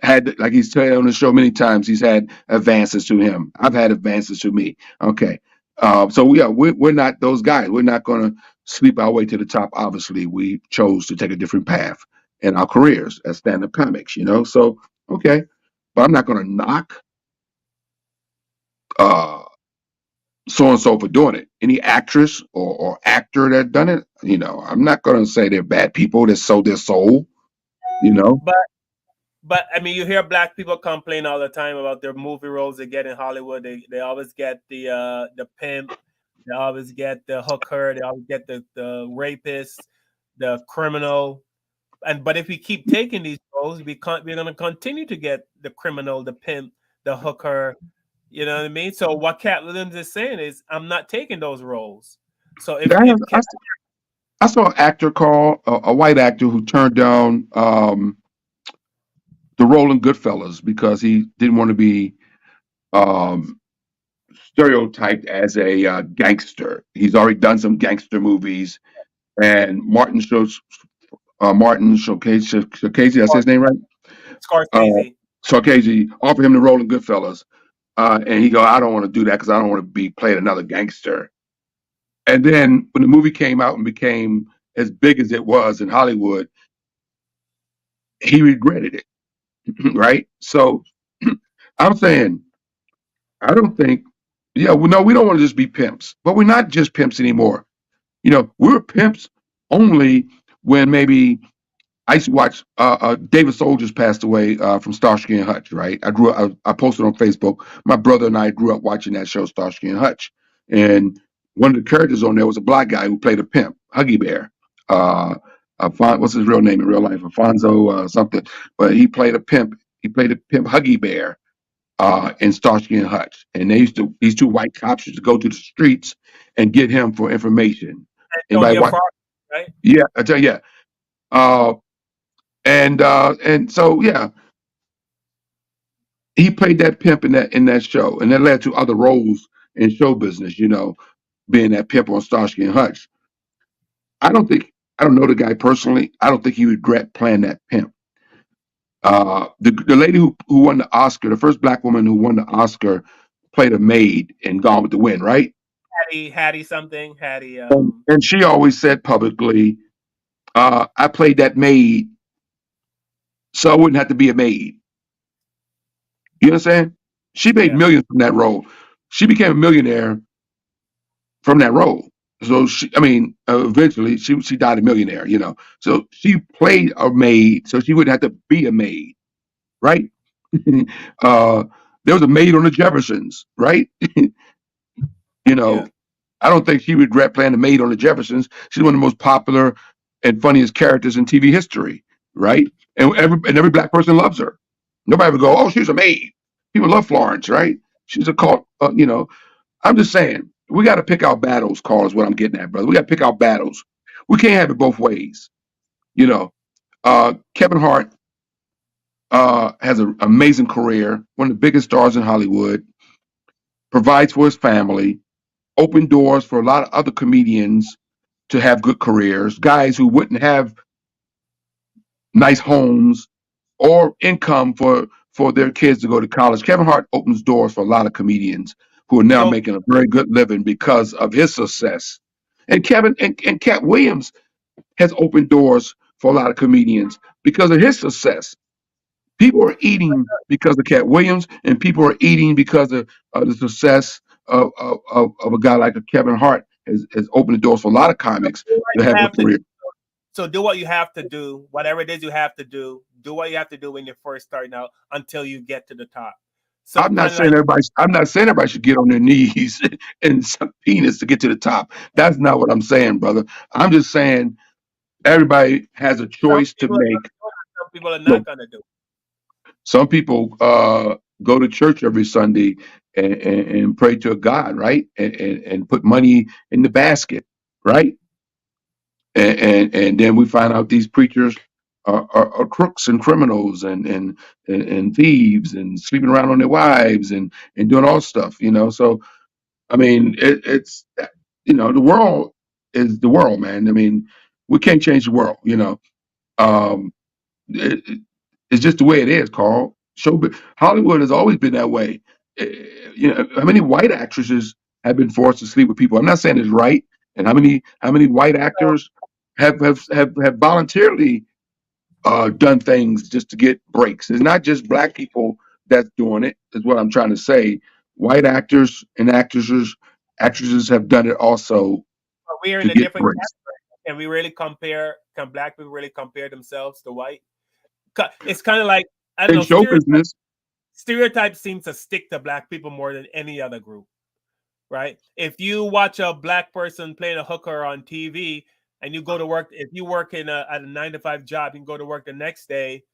had, like he's said on the show many times, he's had advances to him. I've had advances to me. Okay. So yeah, we're not those guys. We're not going to sleep our way to the top. Obviously, we chose to take a different path in our careers as stand-up comics, So, okay. But I'm not going to knock uh, so and so for doing it. Any actress or actor that done it, I'm not going to say they're bad people that sold their soul, you know. But I mean, you hear black people complain all the time about their movie roles they get in Hollywood. They always get the pimp, they always get the hooker, they always get the rapist, the criminal. But if we keep taking these roles, we're going to continue to get the criminal, the pimp, the hooker. You know what I mean? So what Katt Williams is saying is, I'm not taking those roles. So if I, if I, Katt, I saw an actor called a white actor who turned down the role in Goodfellas because he didn't want to be um, stereotyped as a gangster. He's already done some gangster movies, and Martin Scorsese, that's his name, right? Uh, Scorsese, Scorsese offered him the role in Goodfellas, and he go, I don't want to do that because I don't want to be playing another gangster. And then when the movie came out and became as big as it was in Hollywood, he regretted it, right? So I'm saying, I don't think, yeah, well, no, we don't want to just be pimps, but we're not just pimps anymore. We're pimps only when maybe I used to watch David Soldiers passed away from Starsky and Hutch, right? I posted on Facebook. My brother and I grew up watching that show, Starsky and Hutch. And one of the characters on there was a black guy who played a pimp, Huggy Bear. What's his real name in real life? Alfonso something. But he played a pimp. He played a pimp, Huggy Bear, in Starsky and Hutch. And these two white cops used to go to the streets and get him for information. Anybody Antonio watch? Farmer, right? Yeah, I tell you, yeah. And so yeah, he played that pimp in that show, and that led to other roles in show business. Being that pimp on Starsky and Hutch. I don't think I don't know the guy personally. I don't think he regret playing that pimp. The lady who won the Oscar, the first black woman who won the Oscar, played a maid in Gone with the Wind, right? Hattie something, Hattie. And she always said publicly, "I played that maid, so I wouldn't have to be a maid." You understand? She made Yeah. millions from that role. She became a millionaire from that role. So eventually she died a millionaire. So she played a maid, so she wouldn't have to be a maid, right? uh, there was a maid on the Jeffersons, right? you Yeah. know, I don't think she regret playing the maid on the Jeffersons. She's one of the most popular and funniest characters in TV history, right? And every black person loves her. Nobody would go, "Oh, she's a maid." People love Florence, right? She's a cult. I'm just saying, we got to pick our battles, Carl, is what I'm getting at, brother. We got to pick our battles. We can't have it both ways. You know, Kevin Hart has an amazing career, one of the biggest stars in Hollywood, provides for his family, opened doors for a lot of other comedians to have good careers, guys who wouldn't have nice homes or income for their kids to go to college. Kevin Hart opens doors for a lot of comedians who are now So making a very good living because of his success. And Katt Williams has opened doors for a lot of comedians because of his success. People are eating because of Katt Williams, and people are eating because of the success of a guy like a Kevin Hart has opened the doors for a lot of comics do what to you have a have to career. so do what you have to do, whatever it is you have to do. Do what you have to do when you're first starting out until you get to the top. So kind of like I'm not saying everybody should get on their knees and suck penis to get to the top. That's not what I'm saying, brother. I'm just saying everybody has a some choice to people are make. gonna do it, some people are Look, not gonna do it. some people go to church every Sunday and pray to a God, right? And put money in the basket, right? And then we find out these preachers are crooks and criminals and thieves and sleeping around on their wives and doing all stuff. So I mean, the world is the world, man. I mean, we can't change the world. Um, it, It's just the way it is, Carl. Hollywood has always been that way. You know, how many white actresses have been forced to sleep with people? I'm not saying it's right, and how many white actors have voluntarily done things just to get breaks. It's not just black people that's doing it. Is what I'm trying to say. White actors and actresses have done it also But we're in to a get different breaks. category. Can we really compare? Can black people really compare themselves to white? It's kind of like, I don't In know. show business, Stereotypes seem to stick to black people more than any other group, right? If you watch a black person playing a hooker on TV and you go to work, if you work at a 9 to 5 job, you can go to work the next day.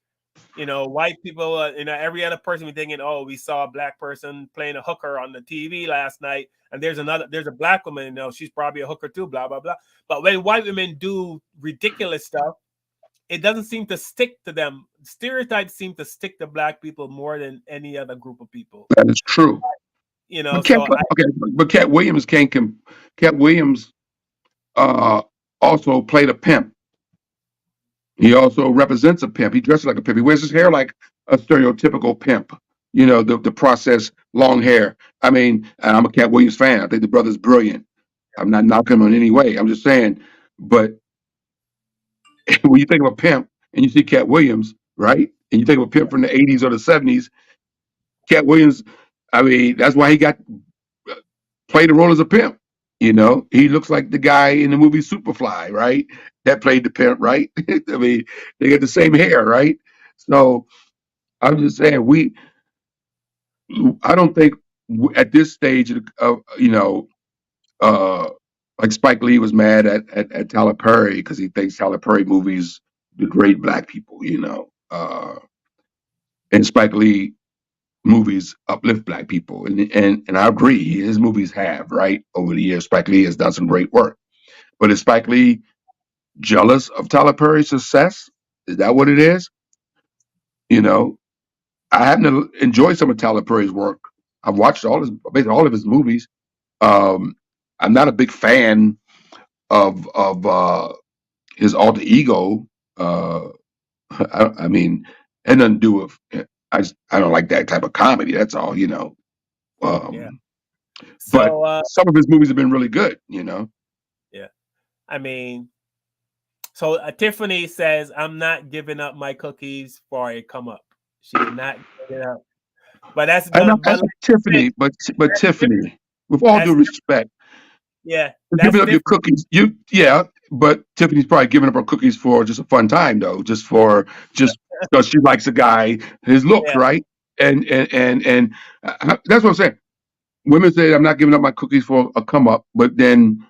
You know, white people, every other person be thinking, oh, we saw a black person playing a hooker on the TV last night, and there's a black woman, she's probably a hooker too, blah, blah, blah. But when white women do ridiculous stuff, it doesn't seem to stick to them. Stereotypes seem to stick to black people more than any other group of people. that is true. But So Katt Williams Katt Williams also played a pimp. He also represents a pimp. He dresses like a pimp. He wears his hair like a stereotypical pimp. You know, the processed long hair. I mean, I'm a Katt Williams fan. I think the brother's brilliant. I'm not knocking him in any way. I'm just saying. But when you think of a pimp and you see Katt Williams, right? And you think of a pimp from the 80s or the 70s, Katt Williams, I mean, that's why he got played the role as a pimp. You know, he looks like the guy in the movie Superfly, right? That played the pimp, right? I mean, they got the same hair, right? So I'm just saying, I don't think at this stage of uh, like Spike Lee was mad at Tyler Perry because he thinks Tyler Perry movies degrade black people, and Spike Lee movies uplift black people, and I agree, his movies have, right, over the years. Spike Lee has done some great work, but is Spike Lee jealous of Tyler Perry's success? Is that what it is? You know, I happen to enjoy some of Tyler Perry's work. I've watched basically all of his movies. Um, I'm not a big fan of his alter ego. I mean, it had nothing to do with. I don't like that type of comedy. That's all, yeah. But So some of his movies have been really good. yeah, I mean, so Tiffany says, "I'm not giving up my cookies for a come up." She's not giving up, but that's And done. But that's Tiffany, but different. Tiffany, with all due That's respect, Yeah, you're that's giving up your different. cookies. Yeah, but Tiffany's probably giving up her cookies for just a fun time, though, just because she likes a guy, his looks, Yeah, right? And that's what I'm saying. Women say I'm not giving up my cookies for a come up, but then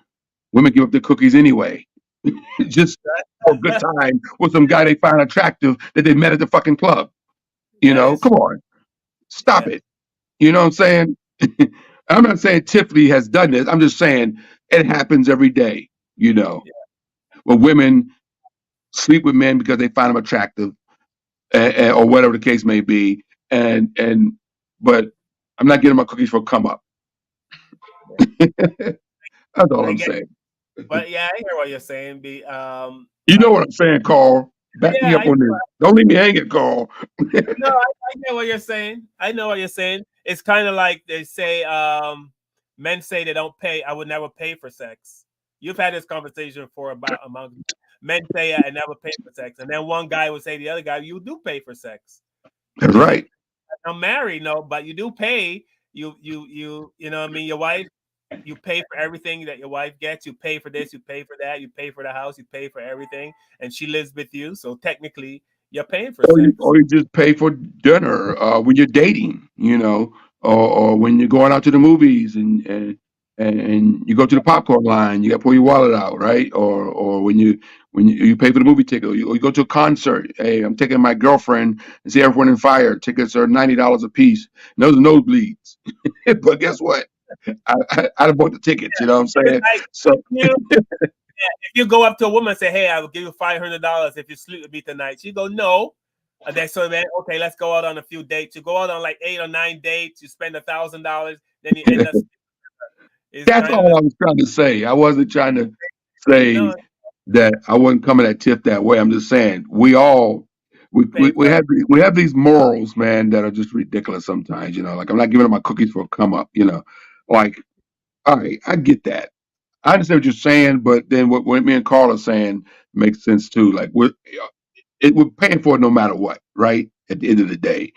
women give up their cookies anyway, just for a good time with some guy they find attractive that they met at the fucking club. that is Come on, stop yeah, it. You know what I'm saying? I'm not saying Tiffany has done this. I'm just saying it happens every day. When women sleep with men because they find them attractive, or whatever the case may be, and but I'm not getting my cookies for a come up. That's all I I'm get, saying. but yeah, I hear what you're saying. You know Like, what I'm saying, Carl? Back me yeah, up on this. Don't leave me hanging, Carl. no, I get what you're saying. I know what you're saying. It's kind of like they say, men say they don't pay. I would never pay for sex. You've had this conversation for about a month. Men say I never pay for sex, and then one guy would say to the other guy, "You do pay for sex." That's You right. I'm married, no, but you do pay. You know what I mean? Your wife, you pay for everything that your wife gets. You pay for this, you pay for that, you pay for the house, you pay for everything, and she lives with you. So technically, you're paying for Or sex. you just pay for dinner when you're dating, or when you're going out to the movies and you go to the popcorn line, you got to pull your wallet out, right? Or when you pay for the movie ticket, or you go to a concert. Hey, I'm taking my girlfriend to see Everyone in Fire. Tickets are $90 a piece. And those are nosebleeds. But guess what? I bought the tickets. You know what I'm It's saying? like So if you go up to a woman and say, "Hey, I will give you $500 if you sleep with me tonight," she go, "No." And then so then, okay, let's go out on a few dates. You go out on like 8 or 9 dates. You spend $1,000, then you end up. It's that's kind of all I was trying to say. I wasn't trying to say no, that I wasn't coming at Tiff that way. I'm just saying we all we, Pay we for have we have these morals, man, that are just ridiculous sometimes. Like I'm not giving up my cookies for a come up. Like all right, I get that. I understand what you're saying, but then what me and Carl are saying makes sense too. Like we're paying for it no matter what, right? At the end of the day,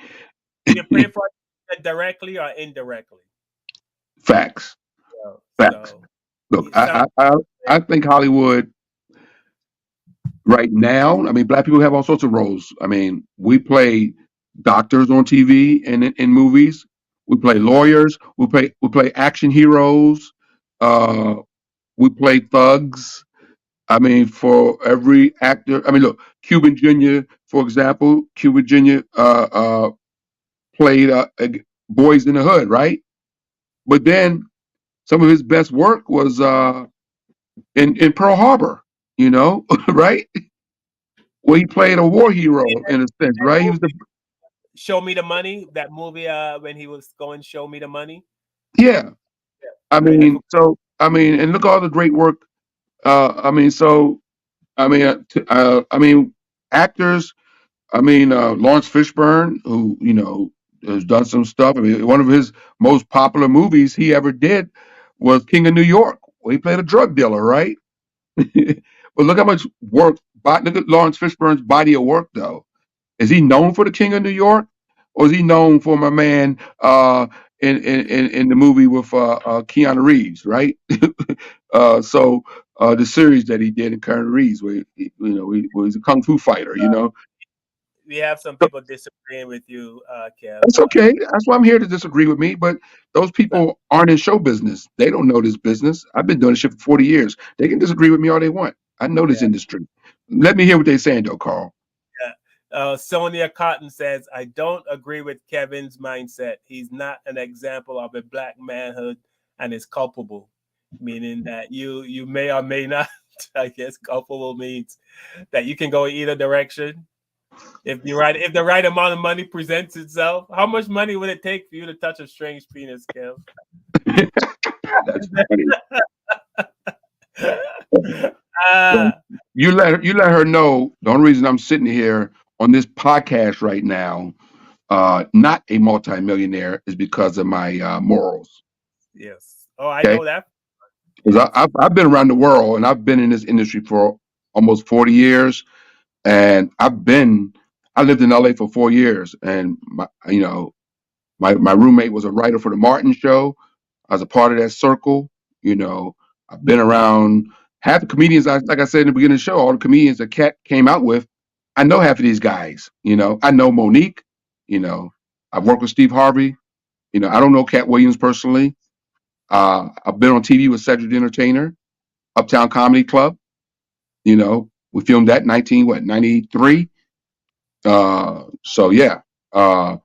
you're paying for it directly or indirectly. facts, So, facts. so Look, it sounds I think Hollywood right now. I mean, black people have all sorts of roles. I mean, we play doctors on TV and in movies. We play lawyers. We play action heroes. Uh, we play thugs. I mean, for every actor. I mean, look, Cuban Jr. For example, Cuban Jr. Played Boys in the Hood, right? But then some of his best work was in Pearl Harbor. Right? Well, he played a war hero in a sense, that right? He was the movie, Show Me the Money. That movie, when he was going Show Me the Money. yeah. I Right. mean, and look at all the great work. I mean, I mean, actors. I mean, Lawrence Fishburne, who has done some stuff. I mean, one of his most popular movies he ever did was King of New York, where he played a drug dealer, right? But look how much work. Look at Lawrence Fishburne's body of work, though. Is he known for the King of New York, or is he known for my man in the movie with Keanu Reeves, right? The series that he did in Keanu Reeves, where where he's a kung fu fighter, We have some people disagreeing with you, Kev. That's okay. That's why I'm here to disagree with me. But those people aren't in show business. They don't know this business. I've been doing this shit for 40 years. They can disagree with me all they want. I know this Yeah, industry. Let me hear what they're saying, though, Carl. yeah. Sonia Cotton says, I don't agree with Kevin's mindset. He's not an example of a black manhood and is culpable, meaning that you may or may not. I guess culpable means that you can go either direction. If the right amount of money presents itself, how much money would it take for you to touch a strange penis, Kev? That's funny. Well, Ah, you let her know the only reason I'm sitting here on this podcast right now, not a multimillionaire, is because of my morals. yes. Oh, I Okay, know that. because Yes. I've been around the world and I've been in this industry for almost 40 years, and I lived in LA for 4 years, and my roommate was a writer for the Martin Show. I was a part of that circle. You know, I've been around half the comedians. Like I said in the beginning of the show, all the comedians that Katt came out with. I know half of these guys. I know Monique. I've worked with Steve Harvey. I don't know Katt Williams personally. I've been on TV with Cedric the Entertainer, Uptown Comedy Club. We filmed that 93. So yeah. I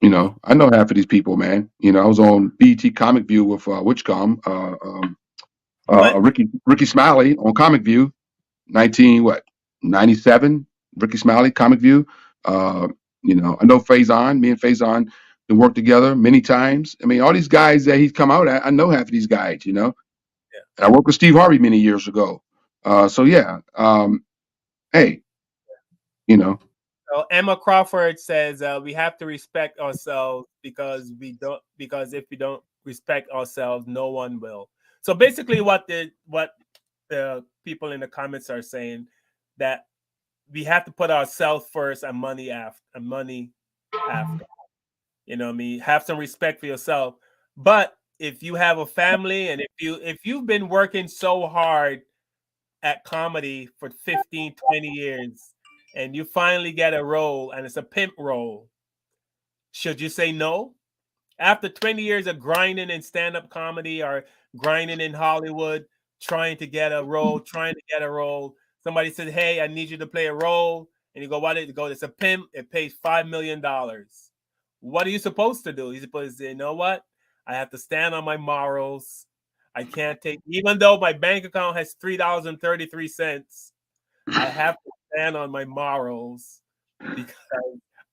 know half of these people, man. I was on BET Comic View with But Ricky Smiley on Comic View, 97. Ricky Smiley Comic View. I know Faison. Me and Faison have worked together many times. I mean, all these guys that he's come out at, I know half of these guys. yeah. And I worked with Steve Harvey many years ago. So yeah. Hey, you know, So Emma Crawford says we have to respect ourselves because if we don't respect ourselves, no one will. So basically, what the people in the comments are saying, that we have to put ourselves first and money after. You know what I mean? Have some respect for yourself. But if you have a family and if you've been working so hard at comedy for 15, 20 years and you finally get a role and it's a pimp role, should you say no? After 20 years of grinding in stand-up comedy or grinding in Hollywood, trying to get a role, somebody said, hey, I need you to play a role. And you go, what? It go, it's a pimp. It pays $5 million. What are you supposed to do? You're supposed to say, you know what? I have to stand on my morals. I can't take, even though my bank account has $3.33, I have to stand on my morals because I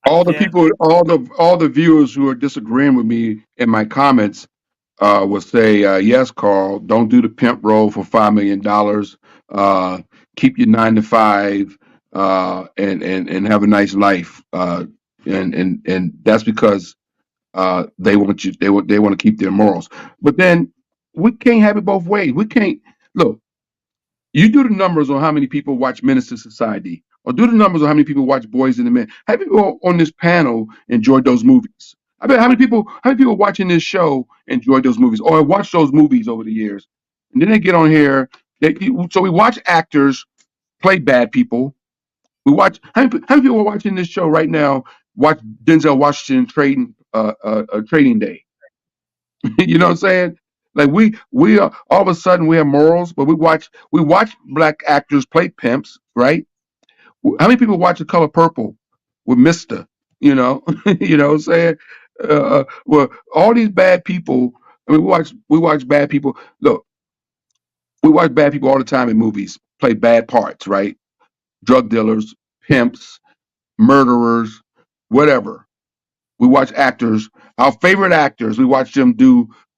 all the can't. people, all the viewers who are disagreeing with me in my comments will say, yes, Carl, don't do the pimp role for $5 million. Keep your 9 to 5. and have a nice life. And that's because they want you. They want to keep their morals. But then we can't have it both ways. We can't look. You do the numbers on how many people watch Menace to Society, or do the numbers on how many people watch Boys and the Men. How many people on this panel enjoyed those movies? I bet how many people watching this show enjoyed those movies or have watched those movies over the years? And then they get on here. So we watch actors play bad people. We watch how many people are watching this show right now? Watch Denzel Washington Trading Day. You know what I'm saying? Like we are all of a sudden we have morals, but we watch black actors play pimps, right? How many people watch The Color Purple with Mister? You know, you know what I'm saying? Well, all these bad people. I mean, we watch bad people. Look, we watch bad people all the time in movies play bad parts, right? Drug dealers, pimps, murderers, whatever. We watch actors, our favorite actors, we watch them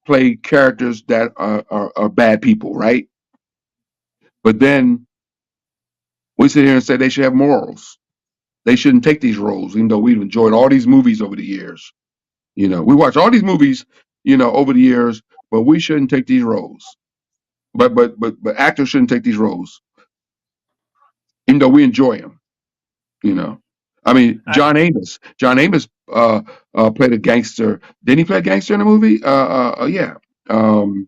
play characters that are bad people, right? But then we sit here and say they should have morals. They shouldn't take these roles, even though we've enjoyed all these movies over the years. We watch all these movies, over the years, but we shouldn't take these roles. But actors shouldn't take these roles, even though we enjoy them. You know, I mean, I, John Amos. John Amos played a gangster. Didn't he play a gangster in the movie? Yeah. Um,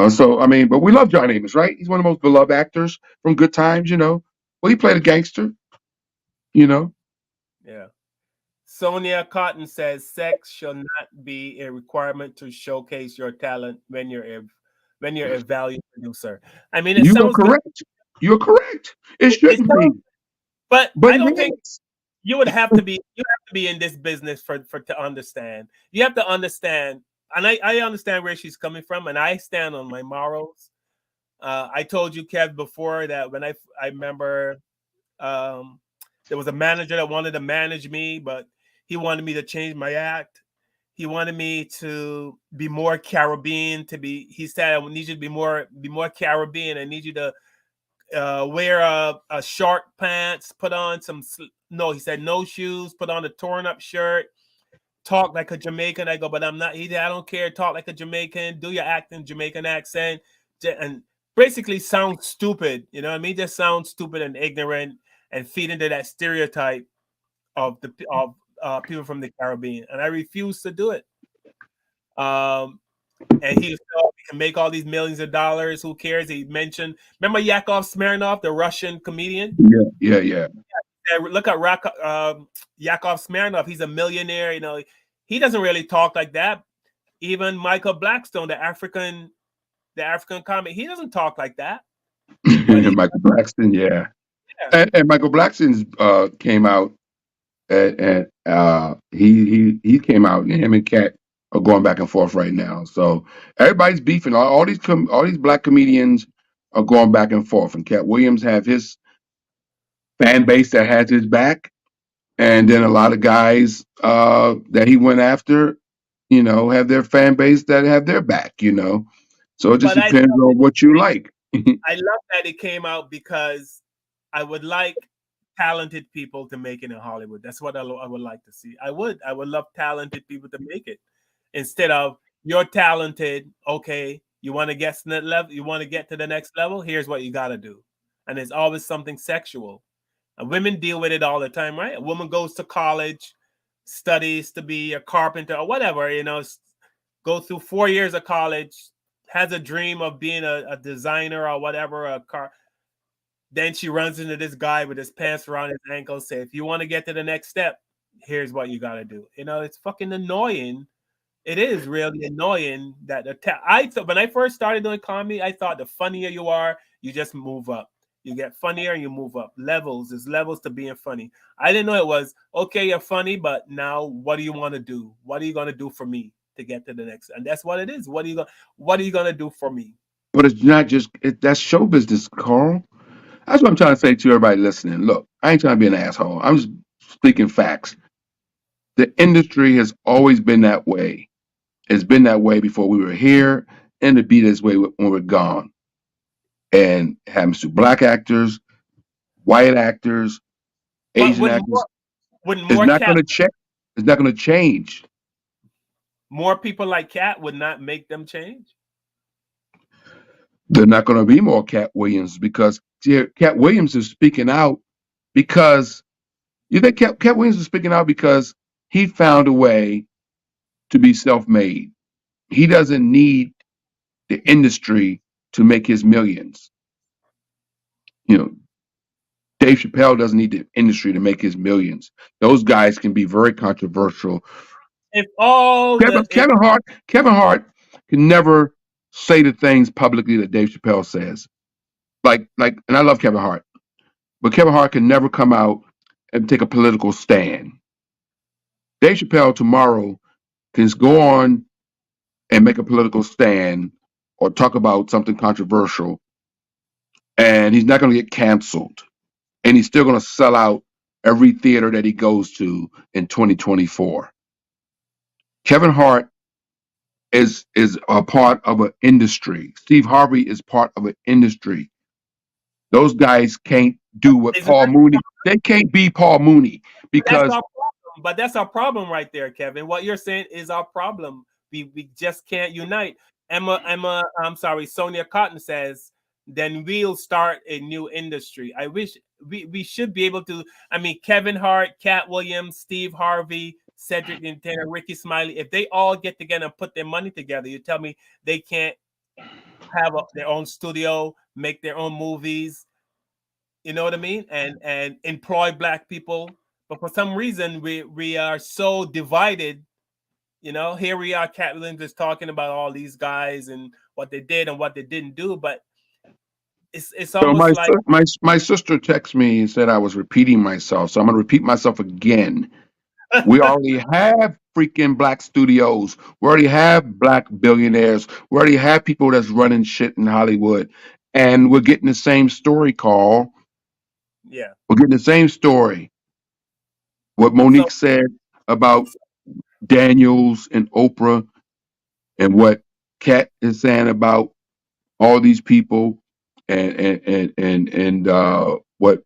so I mean, but we love John Amos, right? He's one of the most beloved actors from Good Times. Well, he played a gangster. You know. yeah. Sonia Cotton says sex shall not be a requirement to showcase your talent when you're a value producer. I mean, it You are sounds good. correct. You're correct. It It shouldn't be, sounds, but but I it don't think is. you have to be in this business for to understand. You have to understand, and I understand where she's coming from, and I stand on my morals. I told you, Kev, before that when I remember um, there was a manager that wanted to manage me, but he wanted me to change my act. He wanted me to be more Caribbean. He said, I need you to be more Caribbean. I need you to wear a short pants, put on no, he said no shoes, put on a torn up shirt, talk like a Jamaican. I go, but I'm not. I don't care. Talk like a Jamaican. Do your acting Jamaican accent, and basically sound stupid. You know what I mean? Just sound stupid and ignorant, and feed into that stereotype of people from the Caribbean. And I refuse to do it. Um, and he can make all these millions of dollars. Who cares? He mentioned, remember Yakov Smirnov, the Russian comedian? Yeah. Look at Yakov Smirnov. He's a millionaire. He doesn't really talk like that. Even Michael Blackstone, the African comic, he doesn't talk like that. But Michael Blackson, yeah. And Michael Blackson's came out and he came out, and him and Cat are going back and forth right now. So everybody's beefing. All these black comedians are going back and forth, and Katt Williams have his fan base that has his back, and then a lot of guys that he went after, have their fan base that have their back. So it just but depends on what you like. I love that it came out because I would like talented people to make it in Hollywood. That's what I would like to see. I would love talented people to make it instead of you're talented. Okay, you want to get to that level. You want to get to the next level. Here's what you got to do, and it's always something sexual. And women deal with it all the time, right? A woman goes to college, studies to be a carpenter or whatever. Go through 4 years of college, has a dream of being a designer or whatever, a car. Then she runs into this guy with his pants around his ankles, say, if you want to get to the next step, here's what you got to do. It's fucking annoying. It is really annoying that I thought when I first started doing comedy, I thought the funnier you are, you just move up. You get funnier and you move up. There's levels to being funny. I didn't know it was, okay, you're funny, but now what do you want to do? What are you going to do for me to get to the next? And that's what it is. What are you going to do for me? But it's not that's show business, Carl. That's what I'm trying to say to everybody listening. Look, I ain't trying to be an asshole. I'm just speaking facts. The industry has always been that way. It's been that way before we were here, and it'll be this way when we're gone. And it happens to black actors, white actors, But Asian actors. would It's more not cat going to check. It's not going to change. more people like Katt would not make them change? They're not going to be more Katt Williams because Katt Williams is speaking out because you think Katt Williams is speaking out because he found a way to be self-made. He doesn't need the industry to make his millions. You know, Dave Chappelle doesn't need the industry to make his millions. Those guys can be very controversial. If all the if Kevin Hart can never say the things publicly that Dave Chappelle says. And I love Kevin Hart, but Kevin Hart can never come out and take a political stand. Dave Chappelle tomorrow can go on and make a political stand or talk about something controversial, and he's not going to get canceled, and he's still going to sell out every theater that he goes to in 2024. Kevin Hart is a part of an industry. Steve Harvey is part of an industry. Those guys can't do what Isn't Paul Mooney. They can't be Paul Mooney that's because our problem. But that's our problem right there, Kevin. What you're saying is our problem. We just can't unite. I'm sorry, Sonia Cotton says, then we'll start a new industry. I wish we should be able to. I mean, Kevin Hart, Katt Williams, Steve Harvey, Cedric Nintendo, Ricky Smiley, if they all get together and put their money together, you tell me they can't have their own studio, make their own movies, you know what I mean, and employ black people. But for some reason, we are so divided. You know, here we are, Katt Williams is talking about all these guys and what they did and what they didn't do, but it's so almost like my sister texted me and said I was repeating myself, so I'm going to repeat myself again. We already have freaking black studios. We already have black billionaires. We already have people that's running shit in Hollywood, and we're getting the same story, Carl. yeah. We're getting the same story. What Monique said about Daniels and Oprah, and what Katt is saying about all these people, and what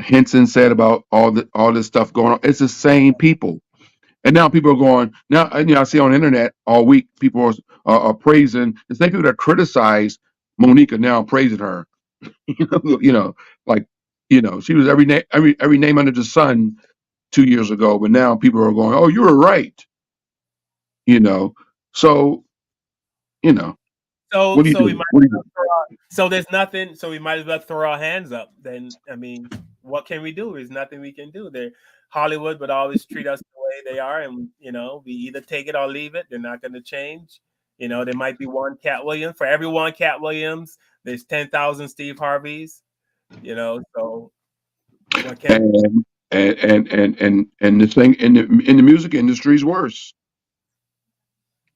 Henson said about all this stuff going on. It's the same people, and now people are going. Now, I see on the internet all week people are praising the same people that criticize Monique are now praising her. Like she was every name under the sun 2 years ago, but now people are going, "Oh, you were right." You know, so So what do you so we do? might What do as you well do? throw our, so there's nothing. So we might as well throw our hands up. Then I mean, what can we do? There's nothing we can do. There, Hollywood would always treat us the way they are, and we either take it or leave it. They're not going to change. There might be one Katt Williams for every one Katt Williams. There's 10,000 Steve Harveys. So what can And the thing in the music industry is worse.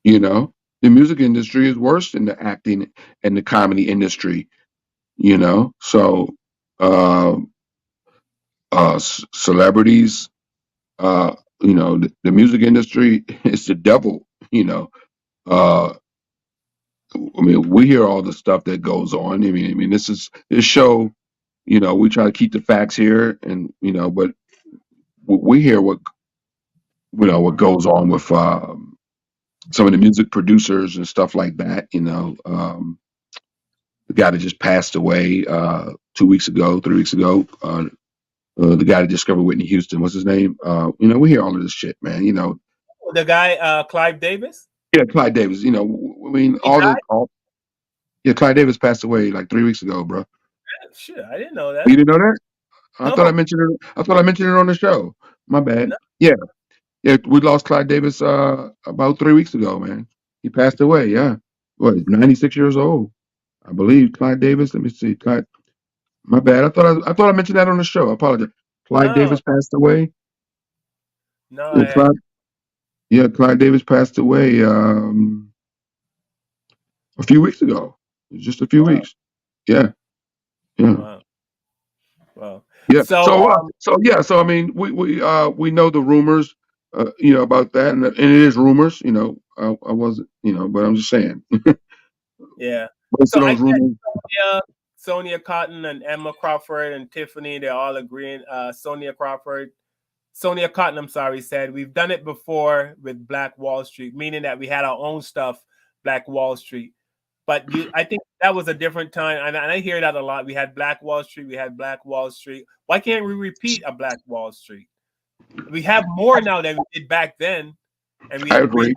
The music industry is worse than the acting and the comedy industry. So uh, celebrities, the music industry is the devil. Uh, I mean, we hear all the stuff that goes on. I mean, this show. We try to keep the facts here, and but we hear what goes on with some of the music producers and stuff like that. The guy that just passed away 2 weeks ago, 3 weeks ago. The guy that discovered Whitney Houston, what's his name? We hear all of this shit, man. the guy Clive Davis? Yeah, Clyde Davis. I mean, He died? yeah, Clyde Davis passed away like 3 weeks ago, bro. Shit, I didn't know You that. didn't know that? I thought I No, mentioned it. I thought I mentioned it on the show. My bad. no. Yeah, yeah. We lost Clyde Davis about 3 weeks ago, man. He passed away. Yeah, what? 96 years old, I believe. Clyde Davis. Let me see. Clyde. My bad. I thought I mentioned that on the show. I apologize. Clyde No, Davis passed away. no, Yeah, Clyde Davis passed away a few weeks ago. Just a few wow, weeks. Yeah, yeah. wow, wow. Yeah. So, So I mean, we know the rumors, about that, and it is rumors. I wasn't, but I'm just saying. yeah. Most So of I those guess rumors. Sonia, Sonia Cotton and Emma Crawford and Tiffany, they're all agreeing. Sonia Cotton, I'm sorry, said we've done it before with Black Wall Street, meaning that we had our own stuff, Black Wall Street. But I think that was a different time, and I hear that a lot. We had Black Wall Street, we had Black Wall Street. Why can't we repeat a Black Wall Street? We have more now than we did back then, and I agree.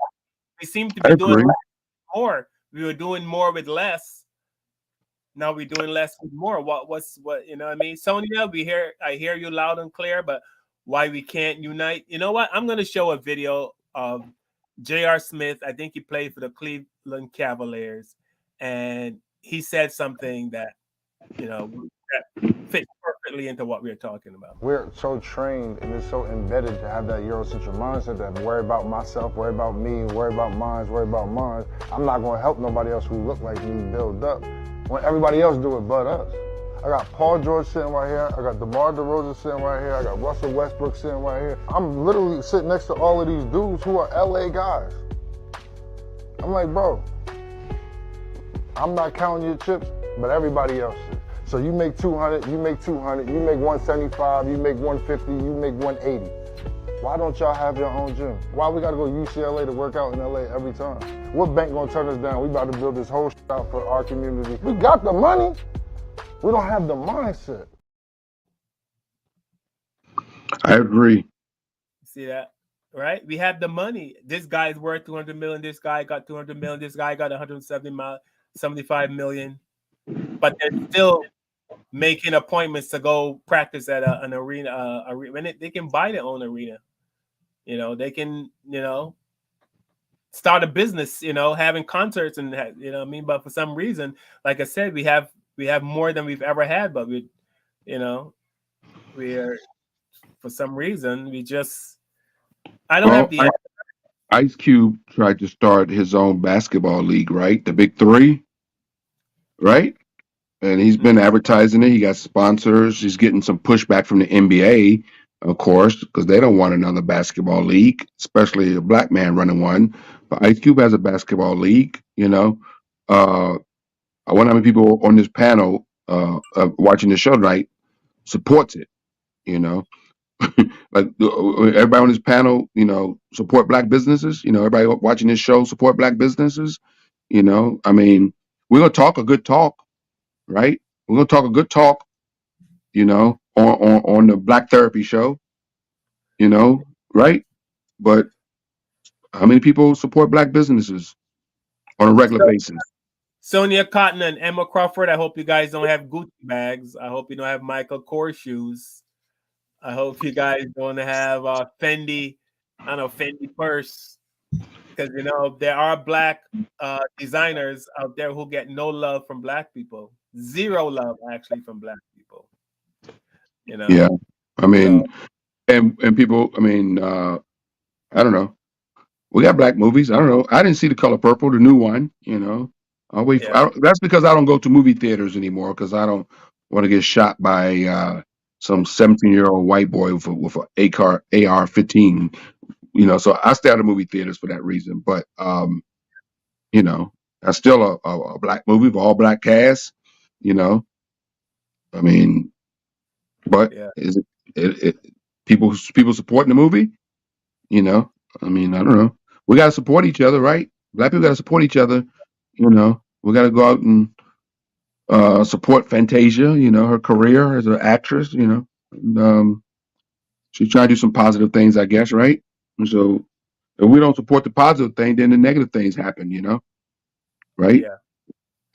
we seem to I be doing agree. more. We were doing more with less. Now we're doing less with more. What you know what I mean? Sonia, I hear you loud and clear, but why we can't unite? You know what? I'm gonna show a video of J.R. Smith. I think he played for the Cleveland Cavaliers, and he said something that that fits perfectly into what we're talking about. We're so trained and it's so embedded to have that Eurocentric mindset that worry about myself, worry about me, worry about mine, worry about mine. I'm not going to help nobody else who look like me build up when everybody else do it but us. I got Paul George sitting right here. I got DeMar DeRozan sitting right here. I got Russell Westbrook sitting right here. I'm literally sitting next to all of these dudes who are LA guys. I'm like, bro, I'm not counting your chips, but everybody else is. So you make 200, you make 200, you make 175, you make 150, you make 180. Why don't y'all have your own gym? Why we gotta go UCLA to work out in LA every time? What bank gonna turn us down? We about to build this whole shit out for our community. We got the money. We don't have the mindset. I agree. See that? Right? We have the money. This guy's worth 200 million. This guy got 200 million. This guy got 175 million. But they're still making appointments to go practice at an arena. They can buy their own arena. They can, start a business, having concerts and, I mean, but for some reason, like I said, we have more than we've ever had, but we are, for some reason, I don't have the Ice Cube tried to start his own basketball league, right? The Big Three, right? And he's been advertising it. He got sponsors. He's getting some pushback from the NBA, of course, because they don't want another basketball league, especially a black man running one. But Ice Cube has a basketball league, I wonder how many people on this panel watching the show tonight supports it, like everybody on this panel, support black businesses. Everybody watching this show support black businesses. I mean, we're gonna talk a good talk, right? We're gonna talk a good talk, on the Black Therapy Show, right? But how many people support black businesses on a regular basis? Sonia Cotton and Emma Crawford, I hope you guys don't have Gucci bags. I hope you don't have Michael Kors shoes. I hope you guys don't have Fendi purse. Because, there are black designers out there who get no love from black people. Zero love, actually, from black people. Yeah. I mean, and people, I mean, I don't know. We got black movies. I don't know. I didn't see The Color Purple, the new one, I'll wait. That's because I don't go to movie theaters anymore because I don't want to get shot by some 17-year-old white boy with an AR-15. So I stay out of movie theaters for that reason. But that's still a black movie with all black cast. I mean, but is it people supporting the movie? I mean, I don't know. We got to support each other, right? Black people got to support each other. We got to go out and support Fantasia. Her career as an actress. And, she's trying to do some positive things, I guess, right? And so if we don't support the positive thing, then the negative things happen. Right? Yeah.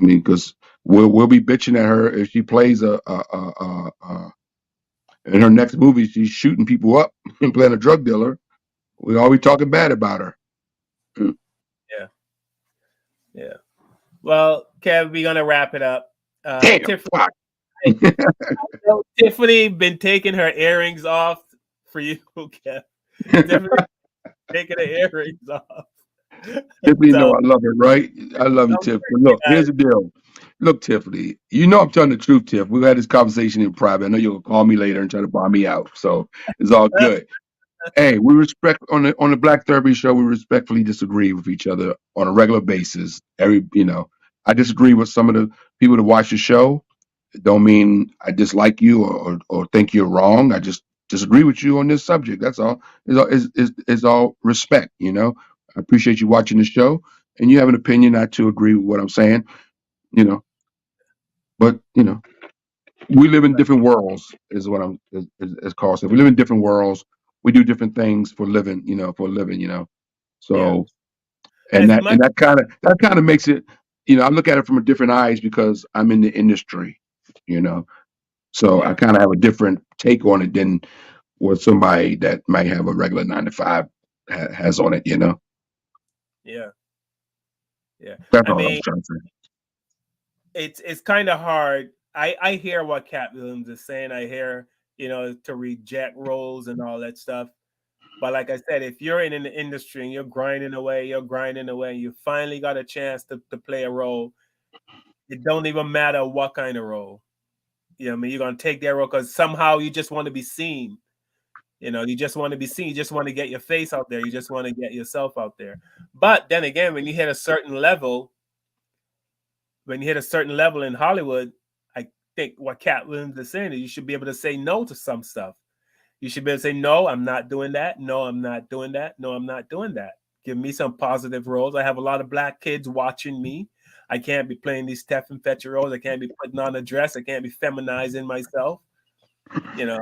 I mean, because we'll be bitching at her if she plays in her next movie. She's shooting people up and playing a drug dealer. We always talking bad about her. Yeah. Well, Kev, we're gonna wrap it up. Damn. Tiffany been taking her earrings off for you, Kev. Tiffany taking her earrings off. Tiffany, I love her, right? I love you, Tiffany. Look, here's the deal. Look, Tiffany, I'm telling the truth, Tiff. We've had this conversation in private. I know you'll call me later and try to buy me out, so it's all good. Hey, we respect on the Black Therapy Show. We respectfully disagree with each other on a regular basis. I disagree with some of the people that watch the show, It don't mean I dislike you or think you're wrong. I just disagree with you on this subject. That's all. It's all respect. I appreciate you watching the show, and you have an opinion not to agree with what I'm saying. You know, but we live in different worlds. Is what I'm as Carl said. We live in different worlds. We do different things for living. For a living. Yeah. So and As that much and that kind of makes it. I look at it from a different eyes because I'm in the industry. You know. So I yeah, kind of have a different take on it than what somebody that might have a regular 9 to 5 has on it. yeah, yeah. That's I all I was mean, trying to say. it's kind of hard. I hear what Katt Williams is saying. I hear, to reject roles and all that stuff. But like I said, if you're in the industry and you're grinding away, and you finally got a chance to play a role, it don't even matter what kind of role. I mean, you're gonna take that role because somehow you just want to be seen. You just want to be seen. You just want to get your face out there. You just want to get yourself out there. But then again, when you hit a certain level in Hollywood, I think what Katt Williams is saying is you should be able to say no to some stuff. You should be able to say, no, I'm not doing that. No, I'm not doing that. No, I'm not doing that. Give me some positive roles. I have a lot of black kids watching me. I can't be playing these Stephen Fetcher roles. I can't be putting on a dress. I can't be feminizing myself. You know.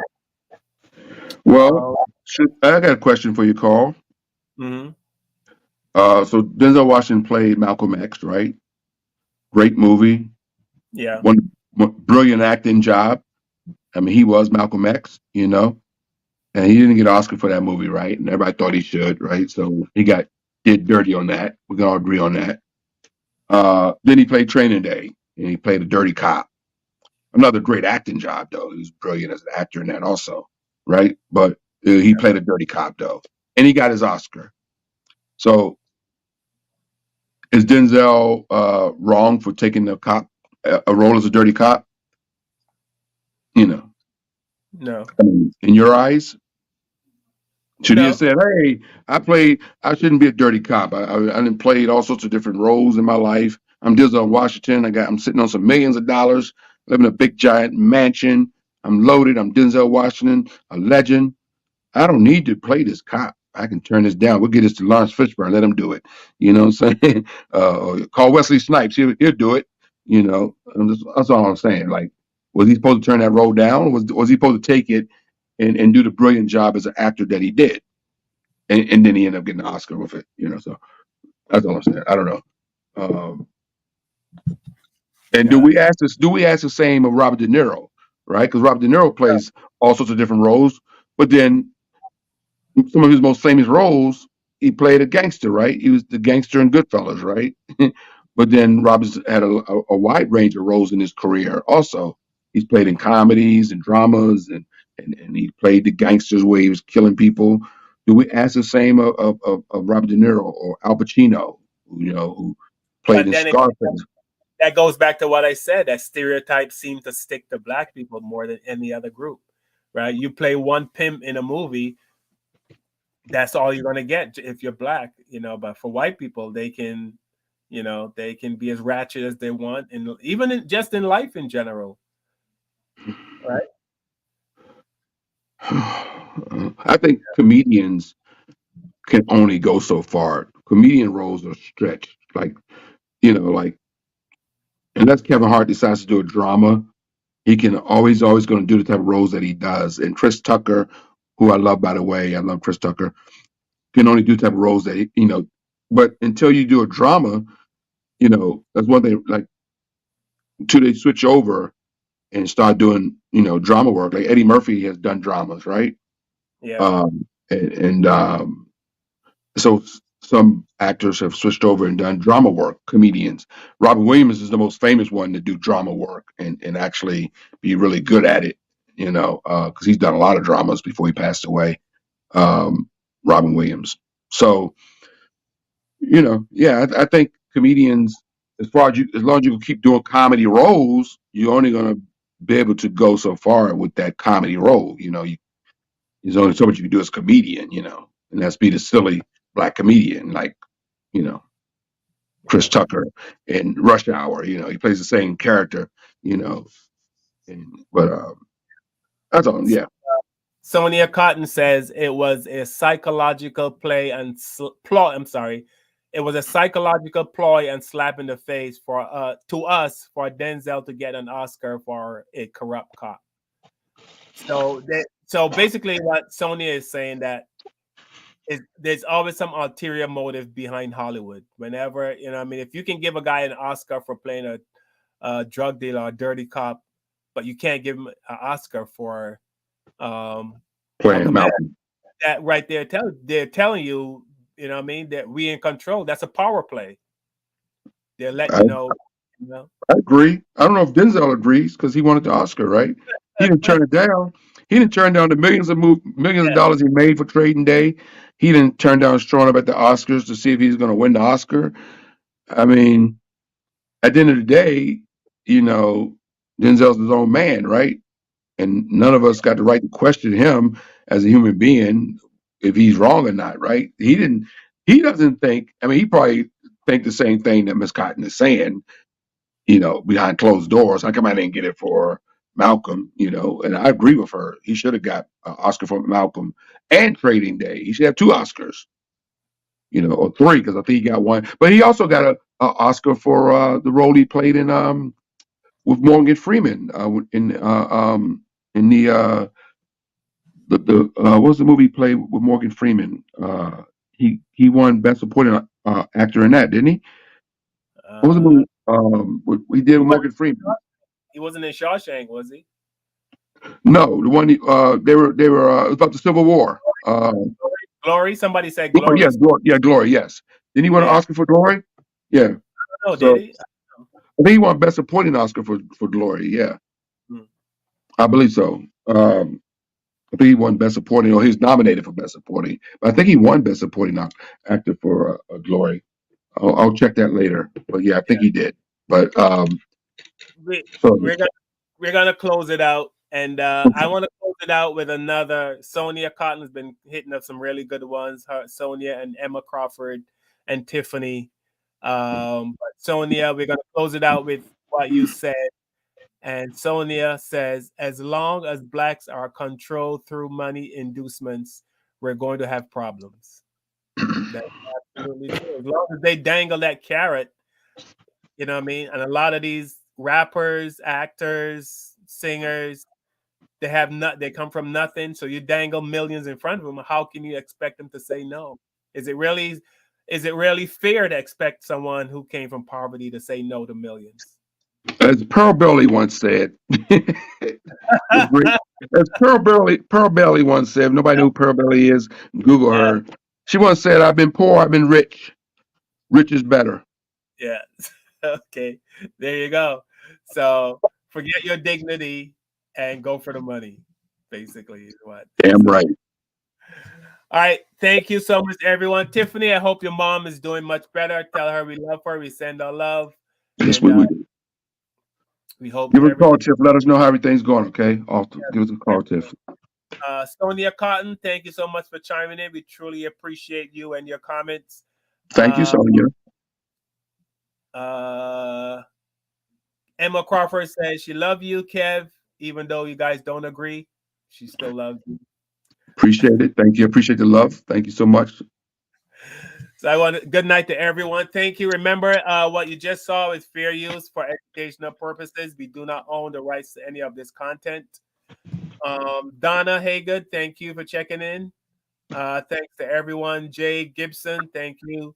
Well, I got a question for you, Carl. Mm-hmm. So Denzel Washington played Malcolm X, right? Great movie. Yeah. One brilliant acting job. I mean, he was Malcolm X, and he didn't get an Oscar for that movie, right? And everybody thought he should, right? So he did dirty on that. We can all agree on that. Then he played Training Day, and he played a dirty cop. Another great acting job, though. He was brilliant as an actor in that also, right? But he played a dirty cop, though, and he got his Oscar. So is Denzel wrong for taking a role as a dirty cop? No. I mean, in your eyes, should he have No. said, "Hey, I shouldn't be a dirty cop. I done played all sorts of different roles in my life. I'm Denzel Washington. I'm sitting on some millions of dollars, live in a big giant mansion. I'm loaded. I'm Denzel Washington, a legend. I don't need to play this cop. I can turn this down. We'll get this to Lawrence Fishburne. Let him do it. You know what I'm saying? Call Wesley Snipes. He'll do it. That's all I'm saying. Like, was he supposed to turn that role down? Was he supposed to take it and do the brilliant job as an actor that he did? And then he ended up getting an Oscar with it. So that's all I'm saying. I don't know. Um, and do Yeah. we ask this? Do we ask the same of Robert De Niro, right? Because Robert De Niro plays all sorts of different roles, but then some of his most famous roles, he played a gangster, right? He was the gangster in Goodfellas, right? But then Robert's had a wide range of roles in his career. Also, he's played in comedies and dramas, and he played the gangsters where he was killing people. Do we ask the same of Robert De Niro or Al Pacino, who played But in then Scarface? that goes back to what I said. That stereotypes seem to stick to black people more than any other group, right? You play one pimp in a movie, that's all you're going to get if you're black, But for white people, they can be as ratchet as they want, and even just in life in general, right? I think comedians can only go so far. Comedian roles are stretched, like unless Kevin Hart decides to do a drama, he can always going to do the type of roles that he does. And Chris Tucker, who I love, by the way, I love Chris Tucker, can only do the type of roles that he. But until you do a drama, that's one thing. Like, until they switch over and start doing, drama work. Like Eddie Murphy has done dramas, right? Yeah. And so some actors have switched over and done drama work. Comedians. Robin Williams is the most famous one to do drama work and actually be really good at it. Because he's done a lot of dramas before he passed away. Robin Williams. So yeah, I think comedians, as long as you can keep doing comedy roles, you're only gonna be able to go so far with that comedy role. There's only so much you can do as a comedian, and that's be the silly black comedian, like you know Chris Tucker in Rush Hour. He plays the same character. You know, But that's all. Yeah, Sonia Cotton says it was a psychological play and ploy. I'm sorry. It was a psychological ploy and slap in the face for to us for Denzel to get an Oscar for a corrupt cop. So basically, what Sonia is saying that is there's always some ulterior motive behind Hollywood. Whenever I mean, if you can give a guy an Oscar for playing a drug dealer or a dirty cop, but you can't give him an Oscar for playing Malcolm X, Malcolm. that right there they're telling you, you know what I mean, that we in control. That's a power play. They're letting I, you know. I agree. I don't know if Denzel agrees because he wanted the Oscar, right? He didn't turn it down. He didn't turn down the millions of Yeah, dollars he made for Trading Day. He didn't turn down showing up at the Oscars to see if he's going to win the Oscar. I mean, at the end of the day, Denzel's his own man, right? And none of us got the right to question him as a human being if he's wrong or not, right? He doesn't think. I mean, he probably think the same thing that Miss Cotton is saying, behind closed doors. How come I didn't get it for Malcolm? And I agree with her. He should have got an Oscar for Malcolm and Trading Day. He should have two Oscars, or three, because I think he got one. But he also got a Oscar for the role he played in with Morgan Freeman in the what was the movie he played with Morgan Freeman? He won Best Supporting Actor in that, didn't he? What was the movie he did with Morgan Freeman? he wasn't in Shawshank, was he? No, the one they were it was about the Civil War. Glory. Somebody said Glory, Glory. yes, Glory, yes. Didn't he win an Yeah. Oscar for Glory? Yeah. Oh, So did he? I think he won Best Supporting Oscar for Glory. Yeah, Hmm. I believe so. I think he won Best Supporting, or he was nominated for Best Supporting, but I think he won Best Supporting Actor for Glory. I'll check that later, but yeah, I think he did. But We, so we're gonna close it out, and I want to close it out with another. Sonia Cotton's been hitting up some really good ones. Sonia and Emma Crawford and Tiffany. But Sonia, we're gonna close it out with what you said. And Sonia says, as long as blacks are controlled through money inducements, we're going to have problems. That's absolutely true. As long as they dangle that carrot, you know what I mean? And a lot of these rappers, actors, singers, they come from nothing. So you dangle millions in front of them. How can you expect them to say no? Is it really fair to expect someone who came from poverty to say no to millions? as Pearl Bailey once said, as Pearl Bailey once said, if nobody knew who Pearl Bailey is, Google Yeah, her. She once said, "I've been poor, I've been rich. Rich is better." yeah. Okay, there you go. So forget your dignity and go for the money. Basically, is what they Damn say. right. All right, thank you so much, everyone. Tiffany, I hope your mom is doing much better. Tell her we love her. We send our love, That's and what we do. we hope Give us a call, everything. Tiff. Let us know how everything's going, okay? Also, give us a call, Tiff. Sonia Cotton, thank you so much for chiming in. We truly appreciate you and your comments. Thank you, Uh, Sonia. Emma Crawford says she loves you, Kev, even though you guys don't agree. She still loves you. Appreciate it. Thank you. Appreciate the love. Thank you so much. So I want good night to everyone. Thank you. Remember, what you just saw is fair use for educational purposes. We do not own the rights to any of this content. Donna Haygood, thank you for checking in. Thanks to everyone. Jay Gibson, thank you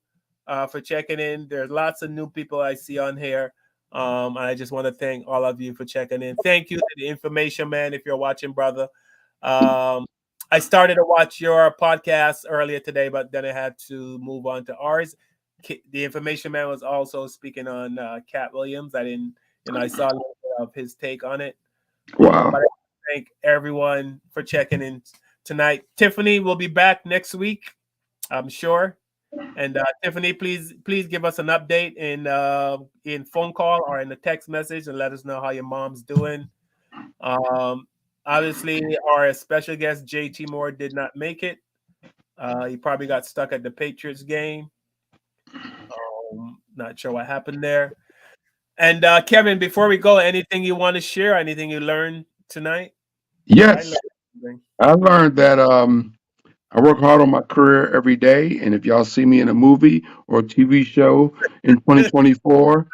for checking in. There's lots of new people I see on here. I just want to thank all of you for checking in. Thank you to the Information Man if you're watching, brother. I started to watch your podcast earlier today, but then I had to move on to ours. The Information Man was also speaking on Katt Williams. I saw a little bit of his take on it. Wow. But I thank everyone for checking in tonight. Tiffany will be back next week, I'm sure. And Tiffany, please give us an update in phone call or in a text message and let us know how your mom's doing. Obviously, our special guest JT Moore did not make it. He probably got stuck at the Patriots game. Not sure what happened there. And Kevin, before we go, anything you want to share? Anything you learned tonight? I Yes, learned something. I learned that I work hard on my career every day, and if y'all see me in a movie or a TV show in 2024,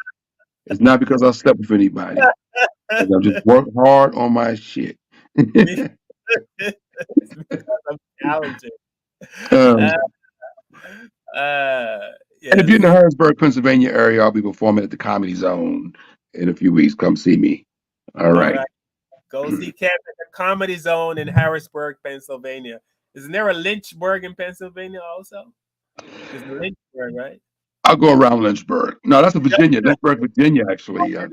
it's not because I slept with anybody. It's I just work hard on my shit. It's because I'm talented. um, Uh, uh, and if you're in the yes. Harrisburg, Pennsylvania area, I'll be performing at the Comedy Zone in a few weeks. Come see me. All All right. right. Go see Kevin at the Comedy Zone in Harrisburg, Pennsylvania. Isn't there a Lynchburg in Pennsylvania also? There's Lynchburg, right? I'll go around Lynchburg. No, that's in Virginia. Lynchburg, Lynchburg, Virginia, actually. Yeah.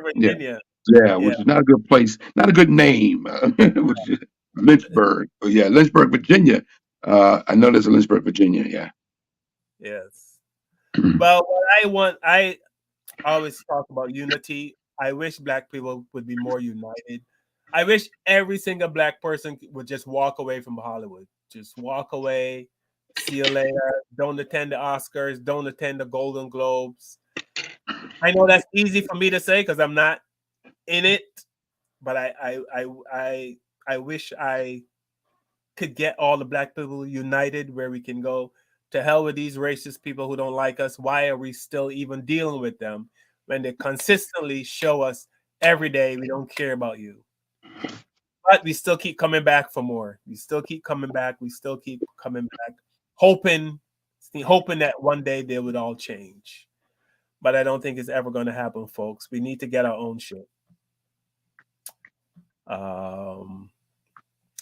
Virginia. Yeah, Yeah. which is not a good place, not a good name, which is Lynchburg. But yeah, Lynchburg, Virginia. I know there's a Lynchburg, Virginia. Yeah. Yes. Well, I always talk about unity. I wish Black people would be more united. I wish every single Black person would just walk away from Hollywood. Just walk away. See you later. Don't attend the Oscars. Don't attend the Golden Globes. I know that's easy for me to say because I'm not in it, but I wish I could get all the Black people united where we can go to hell with these racist people who don't like us. Why are we still even dealing with them when they consistently show us every day we don't care about you? But we still keep coming back for more. We still keep coming back. We still keep coming back, hoping that one day they would all change. But I don't think it's ever going to happen, folks. We need to get our own shit.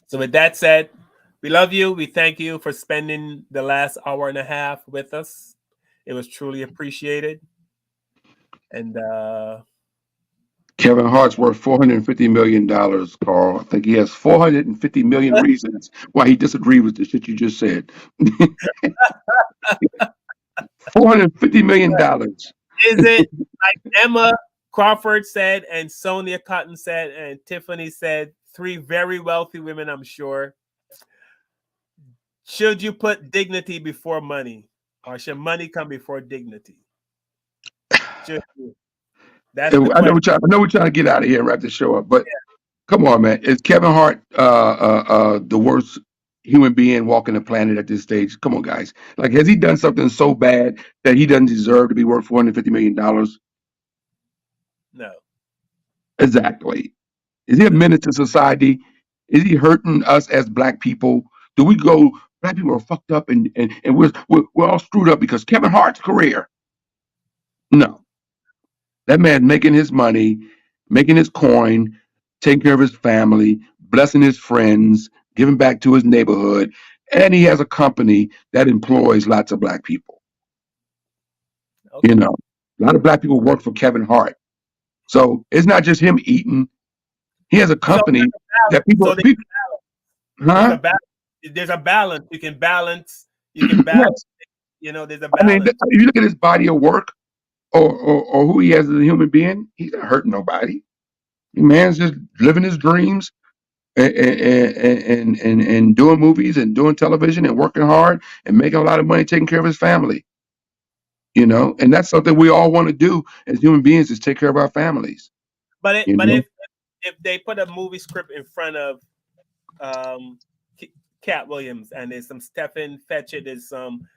So with that said, we love you. We thank you for spending the last hour and a half with us. It was truly appreciated. And Kevin Hart's worth $450 million, Carl. I think he has 450 million reasons why he disagreed with the shit you just said. $450 million. is it like Emma Crawford said, and Sonia Cotton said, and Tiffany said, three very wealthy women, I'm sure. Should you put dignity before money, or should money come before dignity? Should you? That's the I know question. we're trying to get out of here and wrap the show up, but come on, man. Is Kevin Hart the worst human being walking the planet at this stage? Come on, guys. Like, has he done something so bad that he doesn't deserve to be worth $450 million? No. Exactly. Is he a menace to society? Is he hurting us as Black people? Do we go, Black people are fucked up and we're all screwed up because Kevin Hart's career? No. That man making his money, making his coin, taking care of his family, blessing his friends, giving back to his neighborhood, and he has a company that employs lots of Black people. Okay. You know, a lot of Black people work for Kevin Hart, so it's not just him eating. He has a company that people, So huh? there's a balance. You can balance. You can balance. Yes. You know, there's a I mean, balance. if you look at his body of work or who he is as a human being, he's not hurting nobody. The man's just living his dreams and doing movies and doing television and working hard and making a lot of money taking care of his family. You know, and that's something we all want to do as human beings is take care of our families. But You know? if they put a movie script in front of um, Katt Williams and there's some Stephen Fetchit, there's some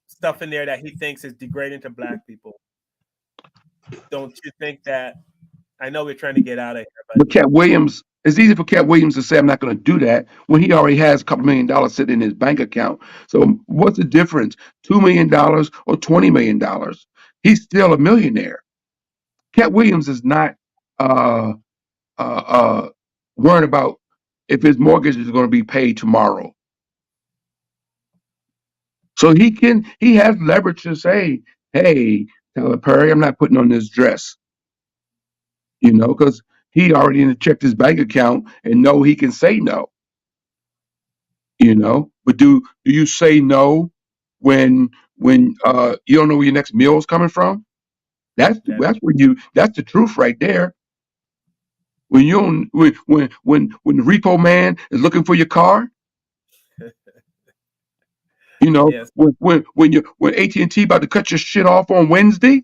stuff in there that he thinks is degrading to Black people. Don't you think that? I know we're trying to get out of here, But Katt Williams, it's easy for Katt Williams to say I'm not going to do that when he already has a couple $1 million sitting in his bank account. So what's the difference? $2 million or $20 million? He's still a millionaire. Katt Williams is not uh, worrying about if his mortgage is going to be paid tomorrow. So he has leverage to say, hey, Tyler Perry, I'm not putting on this dress. You know, because he already checked his bank account and know he can say no. You know, but do you say no when you don't know where your next meal is coming from? That's that's the truth right there. When you don't, when the repo man is looking for your car, you know, Yes. when AT&T about to cut your shit off on Wednesday,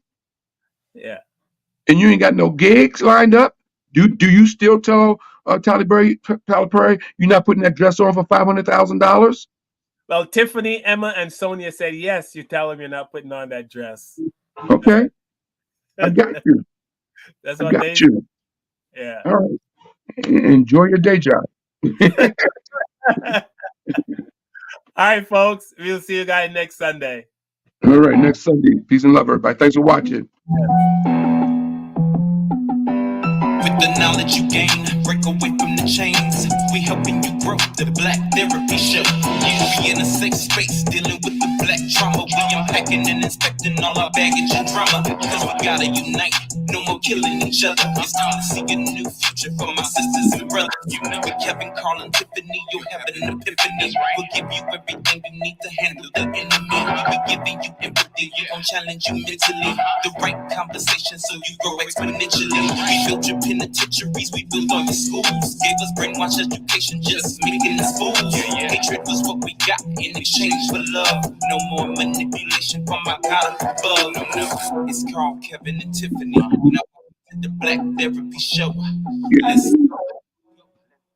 Yeah. and you ain't got no gigs lined up, do you still tell Tyler Perry you're not putting that dress on for $500,000? Well, Tiffany, Emma, and Sonia said yes. You tell them you're not putting on that dress. Okay, I got you. That's I what got they. you. Yeah. All right. Enjoy your day job. All right, folks. We'll see you guys next Sunday. All right, next Sunday. Peace and love, everybody. Thanks for watching. With the knowledge you gain, break away from the chains. We helping you grow the Black Therapy Show. You be in a safe space, dealing with the black trauma. We unpacking and inspecting all our baggage and drama. Cause we gotta unite, no more killing each other. It's time to see a new future for my sisters and brothers. You know with Kevin, Carl, and Tiffany, you'll have an epiphany. We'll give you everything you need to handle the enemy. We're giving you empathy, we gon' challenge you mentally. The right conversation so you grow exponentially. We built your penitentiaries, we built all your schools. Gave us brainwash education, just making us fools. Hatred was what we got in exchange for love. No more manipulation from my God above. No. It's Carl, Kevin, and Tiffany. No, the Black Therapy Show. Let's go.